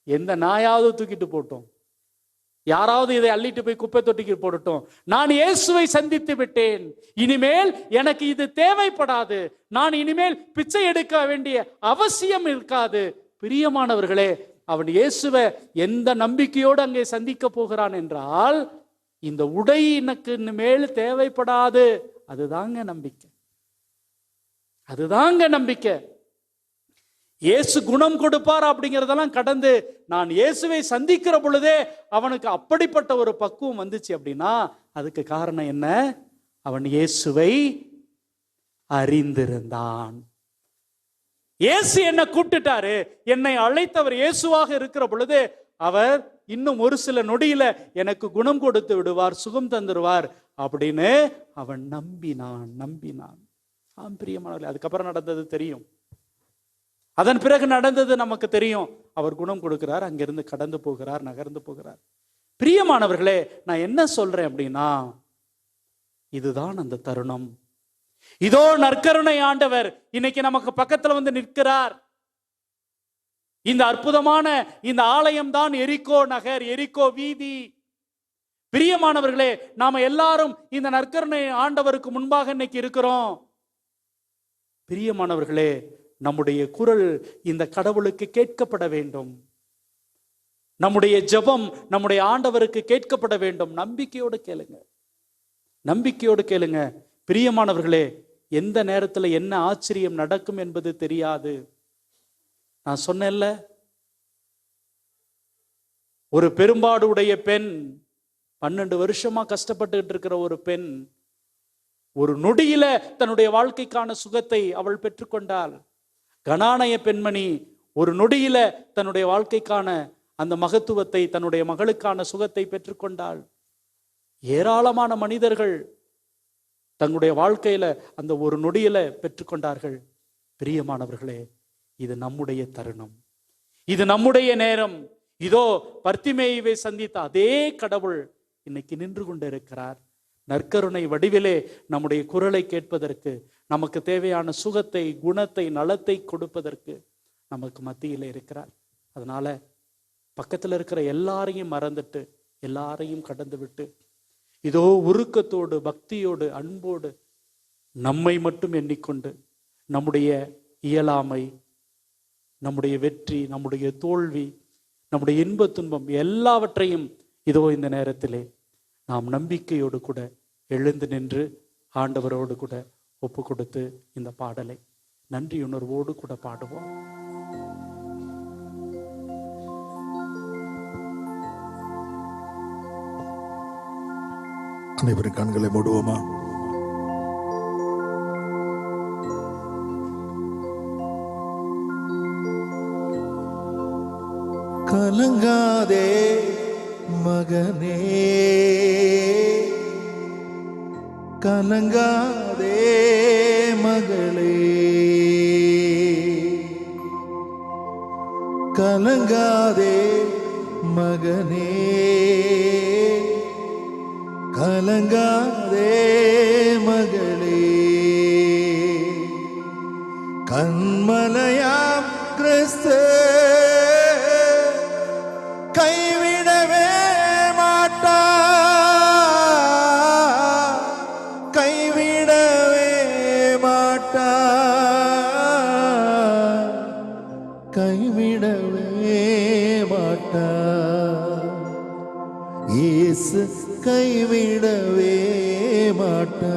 எந்த நாயாவது தூக்கிட்டு போட்டோம், யாராவது இதை அள்ளிட்டு போய் குப்பை தொட்டிக்கு போடட்டும், நான் இயேசுவை சந்தித்து விட்டேன், இனிமேல் எனக்கு இது தேவைப்படாது, நான் இனிமேல் பிச்சை எடுக்க வேண்டிய அவசியம் இருக்காது. பிரியமானவர்களே, அவன் இயேசுவை எந்த நம்பிக்கையோடு அங்கே சந்திக்க போகிறான் என்றால், இந்த உடை எனக்கு இனிமேல் தேவைப்படாது. அதுதாங்க நம்பிக்கை, அதுதாங்க நம்பிக்கை. இயேசு குணம் கொடுப்பார் அப்படிங்கிறதெல்லாம் கடந்து நான் இயேசுவை சந்திக்கிற பொழுதே அவனுக்கு அப்படிப்பட்ட ஒரு பக்குவம் வந்துச்சு அப்படின்னா அதுக்கு காரணம் என்ன? அவன் இயேசுவை அறிந்திருந்தான். இயேசு என்னை கூப்பிட்டுட்டாரு, என்னை அழைத்தவர் இயேசுவாக இருக்கிற பொழுது அவர் இன்னும் ஒரு சில நொடியில எனக்கு குணம் கொடுத்து விடுவார், சுகம் தந்துடுவார் அப்படின்னு அவன் நம்பினான். பிரியமானவர்களே, அதுக்கப்புறம் நடந்தது தெரியும், அதன் பிறகு நடந்தது நமக்கு தெரியும். அவர் குணம் கொடுக்கிறார், அங்கிருந்து கடந்து போகிறார், நகர்ந்து போகிறார். பிரியமானவர்களே, நான் என்ன சொல்றேன் அப்படின்னா, இதுதான் அந்த தருணம். இதோ நற்கருணை ஆண்டவர் இன்னைக்கு நமக்கு பக்கத்துல வந்து நிற்கிறார். இந்த அற்புதமான இந்த ஆலயம் தான் எரிகோ நகர், எரிகோ வீதி. பிரியமானவர்களே, நாம எல்லாரும் இந்த நற்கருணை ஆண்டவருக்கு முன்பாக இன்னைக்கு இருக்கிறோம். பிரியமானவர்களே, நம்முடைய குரல் இந்த கடவுளுக்கு கேட்கப்பட வேண்டும். நம்முடைய ஜெபம் நம்முடைய ஆண்டவருக்கு கேட்கப்பட வேண்டும். நம்பிக்கையோடு கேளுங்க, நம்பிக்கையோடு கேளுங்க. பிரியமானவர்களே, எந்த நேரத்துல என்ன ஆச்சரியம் நடக்கும் என்பது தெரியாது. நான் சொன்னேன்ல, ஒரு பெரும்பாடு உடைய பெண், 12 வருஷமா கஷ்டப்பட்டு இருக்கிற ஒரு பெண், ஒரு நொடியில தன்னுடைய வாழ்க்கைக்கான சுகத்தை அவள் பெற்றுக்கொண்டாள். கனானய பெண்மணி ஒரு நொடியில தன்னுடைய வாழ்க்கைக்கான அந்த மகத்துவத்தை, தன்னுடைய மகளுக்கான சுகத்தை பெற்றுக்கொண்டாள். ஏராளமான மனிதர்கள் தங்களுடைய வாழ்க்கையில அந்த ஒரு நொடியில பெற்றுக்கொண்டார்கள். பிரியமானவர்களே, இது நம்முடைய தருணம், இது நம்முடைய நேரம். இதோ பர்த்திமேயுவை சந்தித்த அதே கடவுள் இன்னைக்கு நின்று கொண்டிருக்கிறார். நற்கருணை வடிவிலே நம்முடைய குரலை கேட்பதற்கு, நமக்கு தேவையான சுகத்தை, குணத்தை, நலத்தை கொடுப்பதற்கு நமக்கு மத்தியிலே இருக்கிறார். அதனால பக்கத்தில் இருக்கிற எல்லாரையும் மறந்துட்டு, எல்லாரையும் கடந்து விட்டு, இதோ உருக்கத்தோடு, பக்தியோடு, அன்போடு நம்மை மட்டும் எண்ணிக்கொண்டு, நம்முடைய இயலாமை, நம்முடைய வெற்றி, நம்முடைய தோல்வி, நம்முடைய இன்ப துன்பம் எல்லாவற்றையும் இதோ இந்த நேரத்திலே நாம் நம்பிக்கையோடு கூட எழுந்து நின்று ஆண்டவரோடு கூட ஒப்பு கொடுத்து இந்த பாடலை நன்றியுணர்வோடு கூட பாடுவோம். அனைவரும் கண்களை மூடுவோமா? கலங்காதே மகனே, கலங்காதே மகளே, கலங்காதே மகனே, கலங்காதே மகளே. கண்மலையாம் கிறிஸ்து கைவிடவே மாட்டா, கைவிடவே மாட்டா, கைவிடவே மாட்டா. இயேசு கைவிடவே மாட்டா.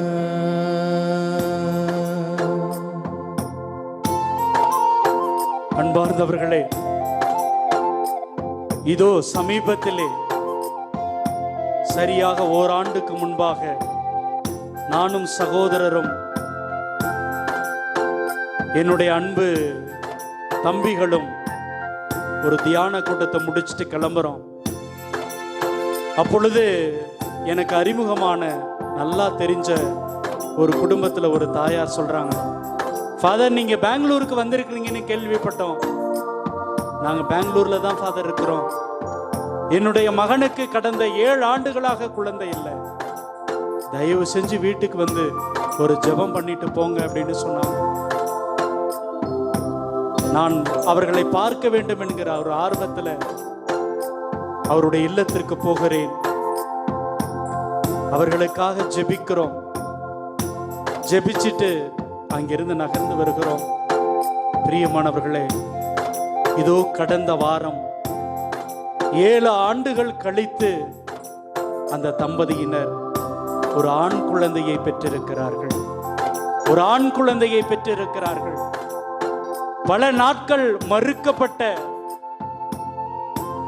அன்பார்ந்தவர்களே, இதோ சமீபத்திலே சரியாக ஓராண்டுக்கு முன்பாக நானும் சகோதரரும் என்னுடைய அன்பு தம்பிகளும் ஒரு தியான கூட்டத்தை முடிச்சுட்டு கிளம்புறோம். அப்பொழுது எனக்கு அறிமுகமான, நல்லா தெரிஞ்ச ஒரு குடும்பத்தில் ஒரு தாயார் சொல்றாங்க, ஃபாதர் நீங்க பெங்களூருக்கு வந்திருக்கிறீங்கன்னு கேள்விப்பட்டோம். நாங்க பெங்களூர்ல தான் ஃபாதர் இருக்கிறோம். என்னுடைய மகனுக்கு கடந்த 7 ஆண்டுகளாக குழந்தை இல்லை. தயவு செஞ்சு வீட்டுக்கு வந்து ஒரு ஜெபம் பண்ணிட்டு போங்க அப்படின்னு சொன்னாங்க. நான் அவர்களை பார்க்க வேண்டும் என்கிற ஒரு ஆர்வத்தில் அவருடைய இல்லத்திற்கு போகிறேன். அவர்களுக்காக ஜெபிக்கிறோம். ஜெபிச்சிட்டு அங்கிருந்து நகர்ந்து வருகிறோம். பிரியமானவர்களே, இதோ கடந்த வாரம் 7 ஆண்டுகள் கழித்து அந்த தம்பதியினர் ஒரு ஆண் குழந்தையை பெற்றிருக்கிறார்கள். ஒரு ஆண் குழந்தையை பெற்றிருக்கிறார்கள். பல நாட்கள் மறுக்கப்பட்ட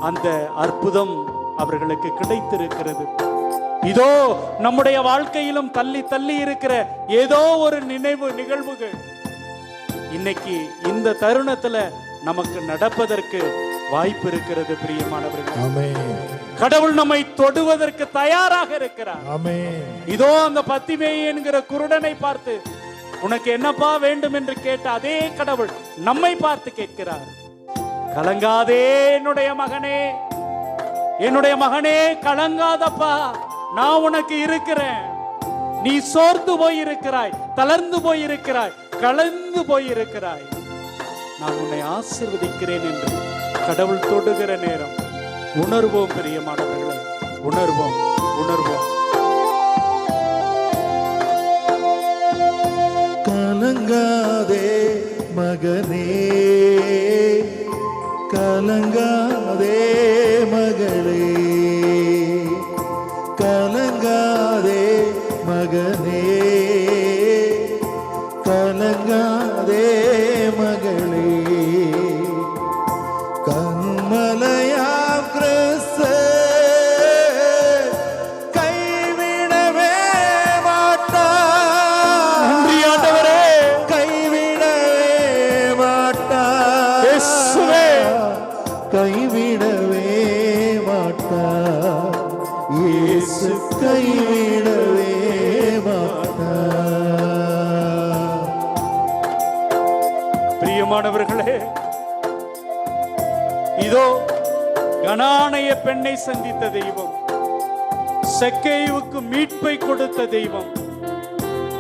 அந்த அற்புதம் அவர்களுக்கு கிடைத்திருக்கிறது. இதோ நம்முடைய வாழ்க்கையிலும் தள்ளி தள்ளி இருக்கிற ஏதோ ஒரு நிகழ்வுகள் இன்னைக்கு இந்த தருணத்துல நமக்கு நடப்பதற்கு வாய்ப்பு இருக்கிறது. பிரியமானவர்கள், கடவுள் நம்மை தொடுவதற்கு தயாராக இருக்கிறார். இதோ அந்த பத்திமேய் என்கிற குருடனை பார்த்து உனக்கு என்னப்பா வேண்டும் என்று கேட்ட அதே கடவுள் நம்மை பார்த்து கேட்கிறார். கலங்காதே என்னுடைய மகனே, என்னுடைய மகனே, கலங்காதப்பா, நான் உனக்கு இருக்கிறேன். நீ சோர்ந்து போயிருக்கிறாய், தளர்ந்து போயிருக்கிறாய், கலந்து போயிருக்கிறாய், நான் உன்னை ஆசீர்வதிக்கிறேன் என்று கடவுள் தொடுகிற நேரம் உணர்வோம். பிரியமானவர்களே, உணர்வோம், உணர்வோம். கலங்காதே மகனே, கலங்காதே மகளே, கலங்காதே மகனே, கலங்காதே மகளே. கண்மலையாம் கிறிஸ்து கைவிடவே மாட்டார். நன்றி ஆண்டவரே, கைவிடவே மாட்டார். இயேசுவே, கைவிடவே மாட்டார். இயேசு கைவிடவே மாட்டார். பிரியமானவர்களே, இதோ கனானைய பெண்ணை சந்தித்த தெய்வம், செக்கேயுவுக்கு மீட்பை கொடுத்த தெய்வம்,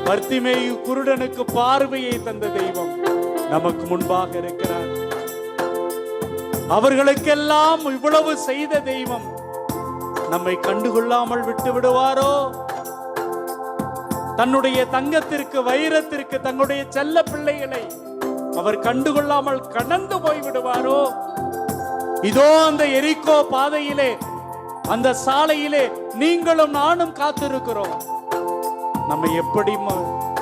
பர்த்திமேயு குருடனுக்கு பார்வையை தந்த தெய்வம் நமக்கு முன்பாக இருக்கிறார். அவர்களுக்கெல்லாம் இவ்வளவு செய்த தெய்வம் நம்மை கண்டுகொள்ளாமல் விட்டு விடுவாரோ? தன்னுடைய தங்கத்திற்கு, வைரத்திற்கு, தன்னுடைய செல்ல பிள்ளைகளை அவர் கண்டுகொள்ளாமல் கடந்து போய் விடுவாரோ? இதோ அந்த எரிகோ பாதையிலே, அந்த சாலையிலே நீங்களும் நானும் காத்திருக்கிறோம். நம்மை எப்படி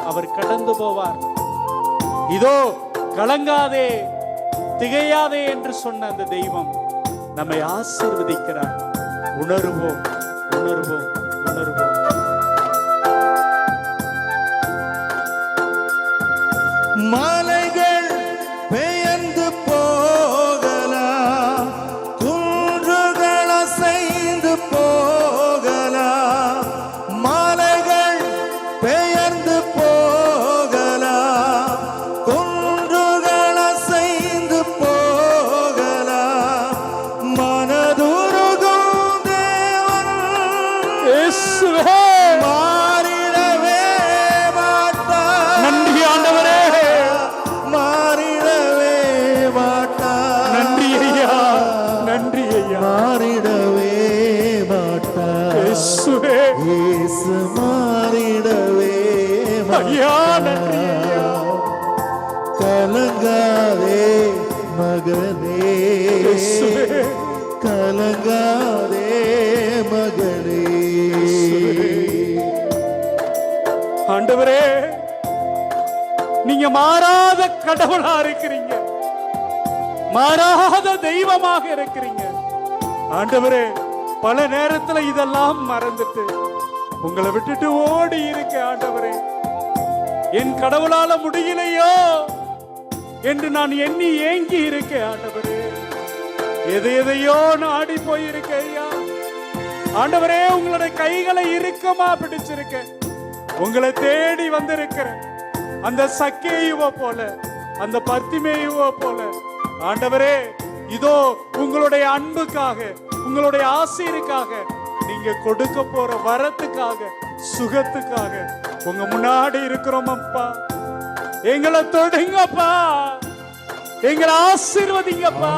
அவர் கடந்து போவார்? இதோ கலங்காதே, திகையாதே என்று சொன்ன அந்த தெய்வம் நம்மை ஆசீர்வதிக்கிறார். உணர்வோம், உணர்வோம், உணர்வோம். மலைகள் பெயர்ந்து போகலாம், குன்றுகள் அசைந்து போகலாம். மலைகள் பெயர்ந்து போகலாம், குன்றுகள் அசைந்து போகலாம். மனதுருகும் தேவன் இயேசுவே, மாறிடவே மாட்டார். நன்றி ஆண்டவரே, மாறிடவே மாட்டார். நன்றி ஐயா, நன்றி ஐயா. மாறிடவே மாட்டார். இயேசுவே, இயேசு மாறிடவே ஐயா, நன்றி ஐயா. மாட்டார். கலங்காதே மகனே, இயேசுவே, கலங்காதே மகளே. ஆண்டவரே, நீங்க மாறாத கடவுளா இருக்கிறீங்க, மாறாத தெய்வமாக இருக்கிறீங்க. ஆண்டவரே, பல நேரத்துல இதெல்லாம் மறந்துட்டு உங்களை விட்டுட்டு ஓடி இருக்க. ஆண்டவரே, என் கடவுளால முடியலையோ என்று நான் எண்ணி ஏங்கி இருக்கேன். ஆண்டவரே, எதையோ நாடி போயிருக்க ஐயா. ஆண்டவரே, உங்களுடைய கைகளை இறுக்கமா பிடிச்சிருக்க, உங்களை தேடி வந்திருக்கிறேன். அந்த சக்கேயுவை போல, அந்த பர்த்திமேயுவை போல. ஆண்டவரே, இதோ உங்களுடைய அன்புக்காக, உங்களுடைய ஆசீருக்காக, நீங்க கொடுக்க போற வரத்துக்காக, சுகத்துக்காக உங்க முன்னாடி இருக்கிறோம் அப்பா. எங்களை தொடுங்கப்பா, எங்களை ஆசீர்வதிங்கப்பா.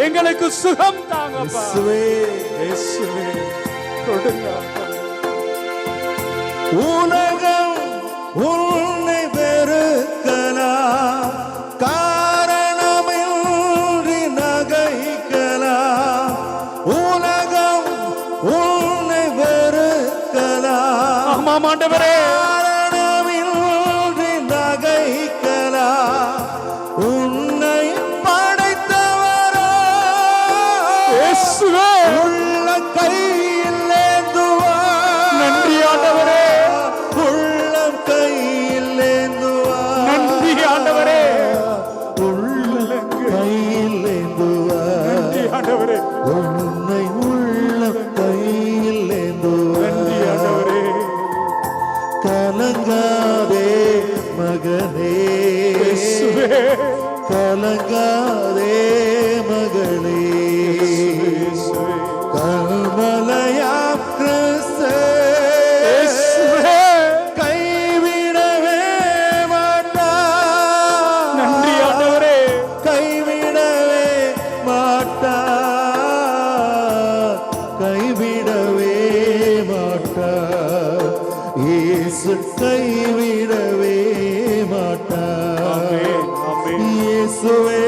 எங்களுக்கு சுகம் தாங்கப்பா. இயேசுவே இயேசுவே கொடுங்க. உலகம் உன்னை வெறுக்கலாம், காரணமின்றி நகைக்கலாம். உலகம் உன்னை வெறுக்கலாம், ஆமாம் ஆண்டவரே, காரணமின்றி நகைக்கலாம். உன்னை படைத்தவரோ இயேசுவே உள்ள கையில் ஏந்துவார். நன்றி ஆண்டவரே, உள்ளம் கையில் ஏந்துவார். நன்றி ஆண்டவரே, உள்ளம் கையில் ஏந்துவார். நன்றி ஆண்டவரே, உன்னை உள்ளம் கையில் ஏந்துவார். நன்றி ஆண்டவரே. கலங்காதே மகனே, இயேசுவே கலங்காதே மகளே. இயேசுவே கல்மலையாம் கிறிஸ்து இயேசுவே கைவிடவே மாட்டார். நன்றி ஆண்டவரே, கைவிடவே மாட்டார், கைவிடவே மாட்டார். இயேசு கைவிடவே மாட்டார். ஆமென், ஆமென். இயேசுவே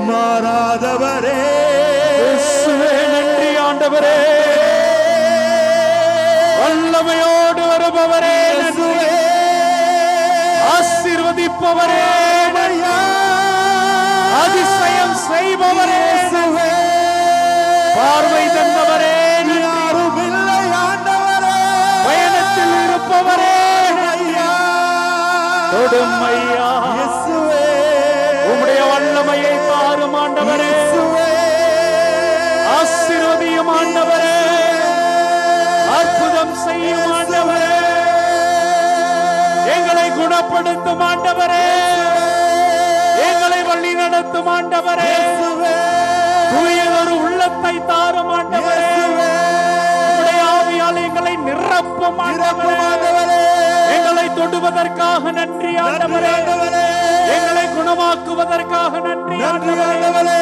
மாறாதவரே, இயேசுவே நன்றி ஆண்டவரே, வல்லமையோடு வருபவரே நன்றி, ஆசீர்வதிப்பவரே நன்றி, அதிசயம் செய்பவரே நன்றி, பார்வை தந்தவரே நன்றி, யாருமில்லை ஆண்டவரே, பயணத்தில் இருப்பவரே நன்றி. தொடும் ஐயா, இயேசுவே உம்முடைய வல்லமையை தாரும் ஆண்டவரே, இயேசுவே ஆசீர்வதியும் ஆண்டவரே, அற்புதம் செய்யும் ஆண்டவரே, எங்களை குணப்படுத்தும் ஆண்டவரே, எங்களை வழி நடத்தும் ஆண்டவரே, தூயதொரு உள்ளத்தை தாரும் ஆண்டவரே, உம்முடைய ஆவியால் எங்களை நிரப்பும் ஆண்டவரே, எங்களை தொடுவதற்காக நன்றி ஆண்டவரே, எங்களை குணமாக்குவதற்காக நன்றி ஆண்டவரே,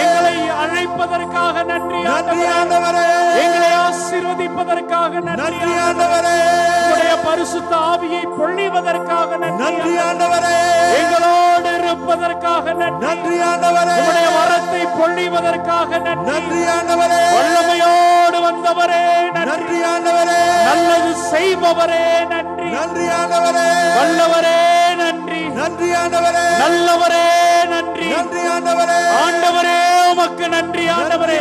எங்களை அழைப்பதற்காக நன்றி ஆண்டவரே, எங்களை ஆசீர்வதிப்பதற்காக நன்றி ஆண்டவரே, உம்முடைய பரிசுத்த ஆவியை பொழிவதற்காக நன்றி ஆண்டவரே, எங்களோடு இருப்பதற்காக நன்றி ஆண்டவரே, உம்முடைய வரத்தை பொழிவதற்காக நன்றி ஆண்டவரே, வல்லமையோடு வந்தவரே நன்றி ஆண்டவரே, நல்லது செய்பவரே நன்றி ஆண்டவரே, வல்லவரே நன்றி ஆண்டவரே, நல்லவரே நன்றி ஆண்டவரே, ஆண்டவரே உமக்கு நன்றி ஆண்டவரே,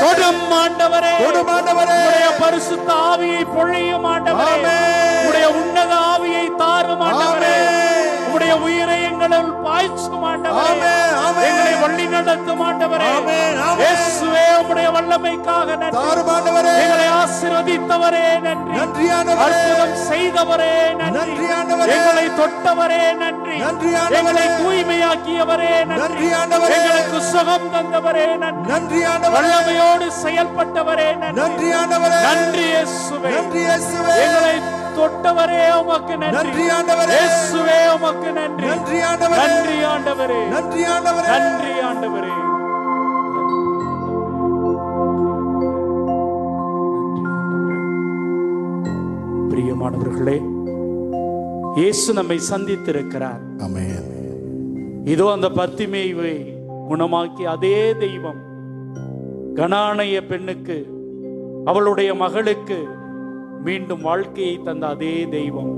தொடும் ஆண்டவரே, உம்முடைய பரிசுத்த ஆவியை பொழியும் ஆண்டவரே, உம்முடைய உன்னத ஆவியை தாரும் ஆண்டவரே, உம்முடைய உயிரை எங்களுள் பாய்ச்சும் ஆண்டவரே, எங்களை வழி நடத்தும் ஆண்டவரே, இயேசுவே உம்முடைய வல்லமைக்காக நன்றி, எங்களை ஆசீர்வதித்தவரே நன்றி, அற்புதம் செய்தவரே நன்றி, எங்களை தொட்டவரே நன்றி, எங்களை தூய்மையாக்கியவரே நன்றி, எங்களுக்கு சுகம் தந்தவரே நன்றி, வல்லமையோடு செயல்பட்டவரே நன்றி, நன்றி இயேசுவே, எங்களை தொட்டவரே உமக்கு நன்றி, இயேசுவே உமக்கு நன்றி, நன்றி ஆண்டவரே, நன்றி ஆண்டவரே. பிரியமானவர்களே, இயேசு நம்மை சந்தித்திருக்கிறார். ஆமென். இதோ அந்த பத்திமேயை குணமாக்கி அதே தெய்வம் கனானைய பெண்ணுக்கு, அவளுடைய மகளுக்கு மீண்டும் வாழ்க்கையை தந்த அதே தெய்வம்,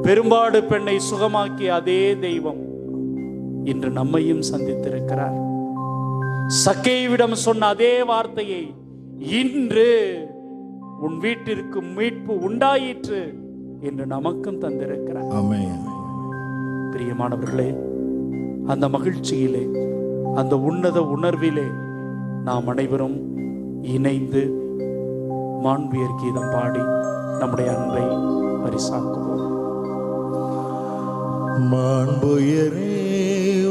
பெரும்பாடு பெண்ணை சுகமாக்கிய அதே தெய்வம் இன்று நம்மையும் சந்தித்திருக்கிறார். சக்கேயுவிடம் சொன்ன அதே வார்த்தையை இன்று உன் வீட்டிற்கு மீட்பு உண்டாயிற்று என்று நமக்கும் தந்திருக்கிறார். ஆமென். பிரியமானவர்களே, அந்த மகிழ்ச்சியிலே, அந்த உன்னத உணர்விலே நாம் அனைவரும் இணைந்து மாண்பியர் கீதம் பாடி நம்முடைய அன்பை பரிசாக்குவோம். மாண்புயரே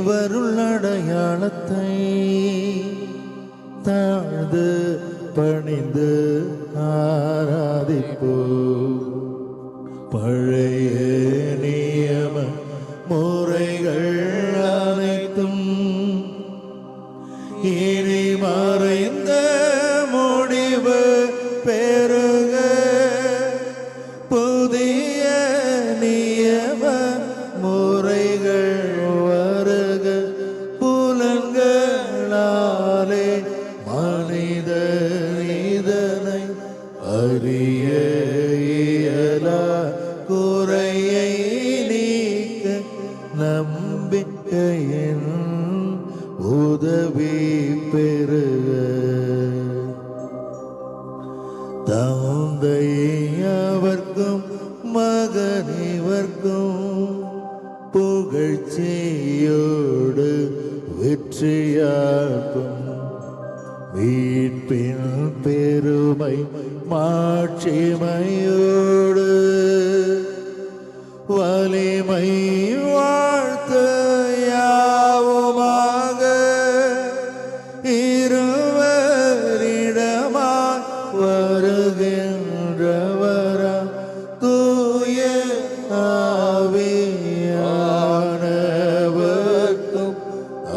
வருள் அடையாளத்தை தாழ்ந்து பணிந்து ஆராதிப்போ, பழைய நியம முறைகள் இனி மறைந்த முடிவு பெருக புதிய நியம முறைகள் வருக புலன்களாலே மனித இதனை அறிய இயலா குறையை நீக்க நம்பிக்கையின் உதவி பெறுக தந்தை அவர்க்கும் மகனிவர்க்கும் புகழ்ச்சியோடு வெற்றியாக்கும் மீட்பின் பெருமை மாட்சிமையோடு வலிமை வாழ்த்து யாவுமாக இருவரிடமாய் வருகின்றவரா தூய ஆவியானவர்க்கும்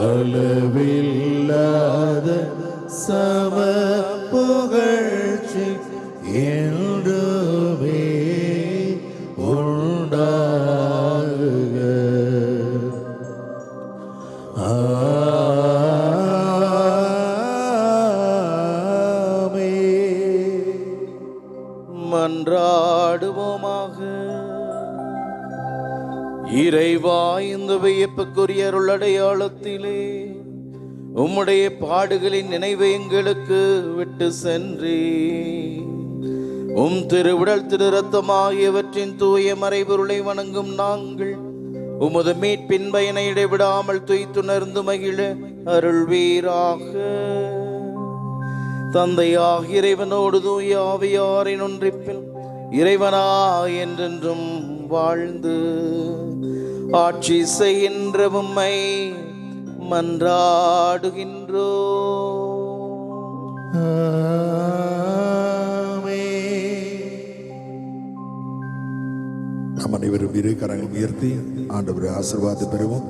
அளவில்லாத சம புகழ்ச்சி என்றுமே உண்டாகுக. ஆமென். மன்றாடுவோமாக. இறைவா, இந்த வியப்புக்குரிய அருளடையாளத்திலே உம்முடைய பாடுகளின் நினைவை எங்களுக்கு விட்டு சென்றே திருவிடல் திரு ரத்தம் ஆகியவற்றின் தூய மறைபொருளை வணங்கும் நாங்கள் உமது மீட்பின் பயனை இடைவிடாமல் துய்த்துணர்ந்து மகிழ அருள்வீராக. தந்தையாக இறைவனோடு தூய ஆவியாரின் ஒன்றிப்பில் இறைவனா என்றென்றும் வாழ்ந்து ஆட்சி செய்கின்ற உம்மை மன்றாடுகின்றோ. நாம் அனைவரும் இரு கரங்கள் உயர்த்தி ஆண்டவரை ஆசீர்வாதம் பெறுவோம்.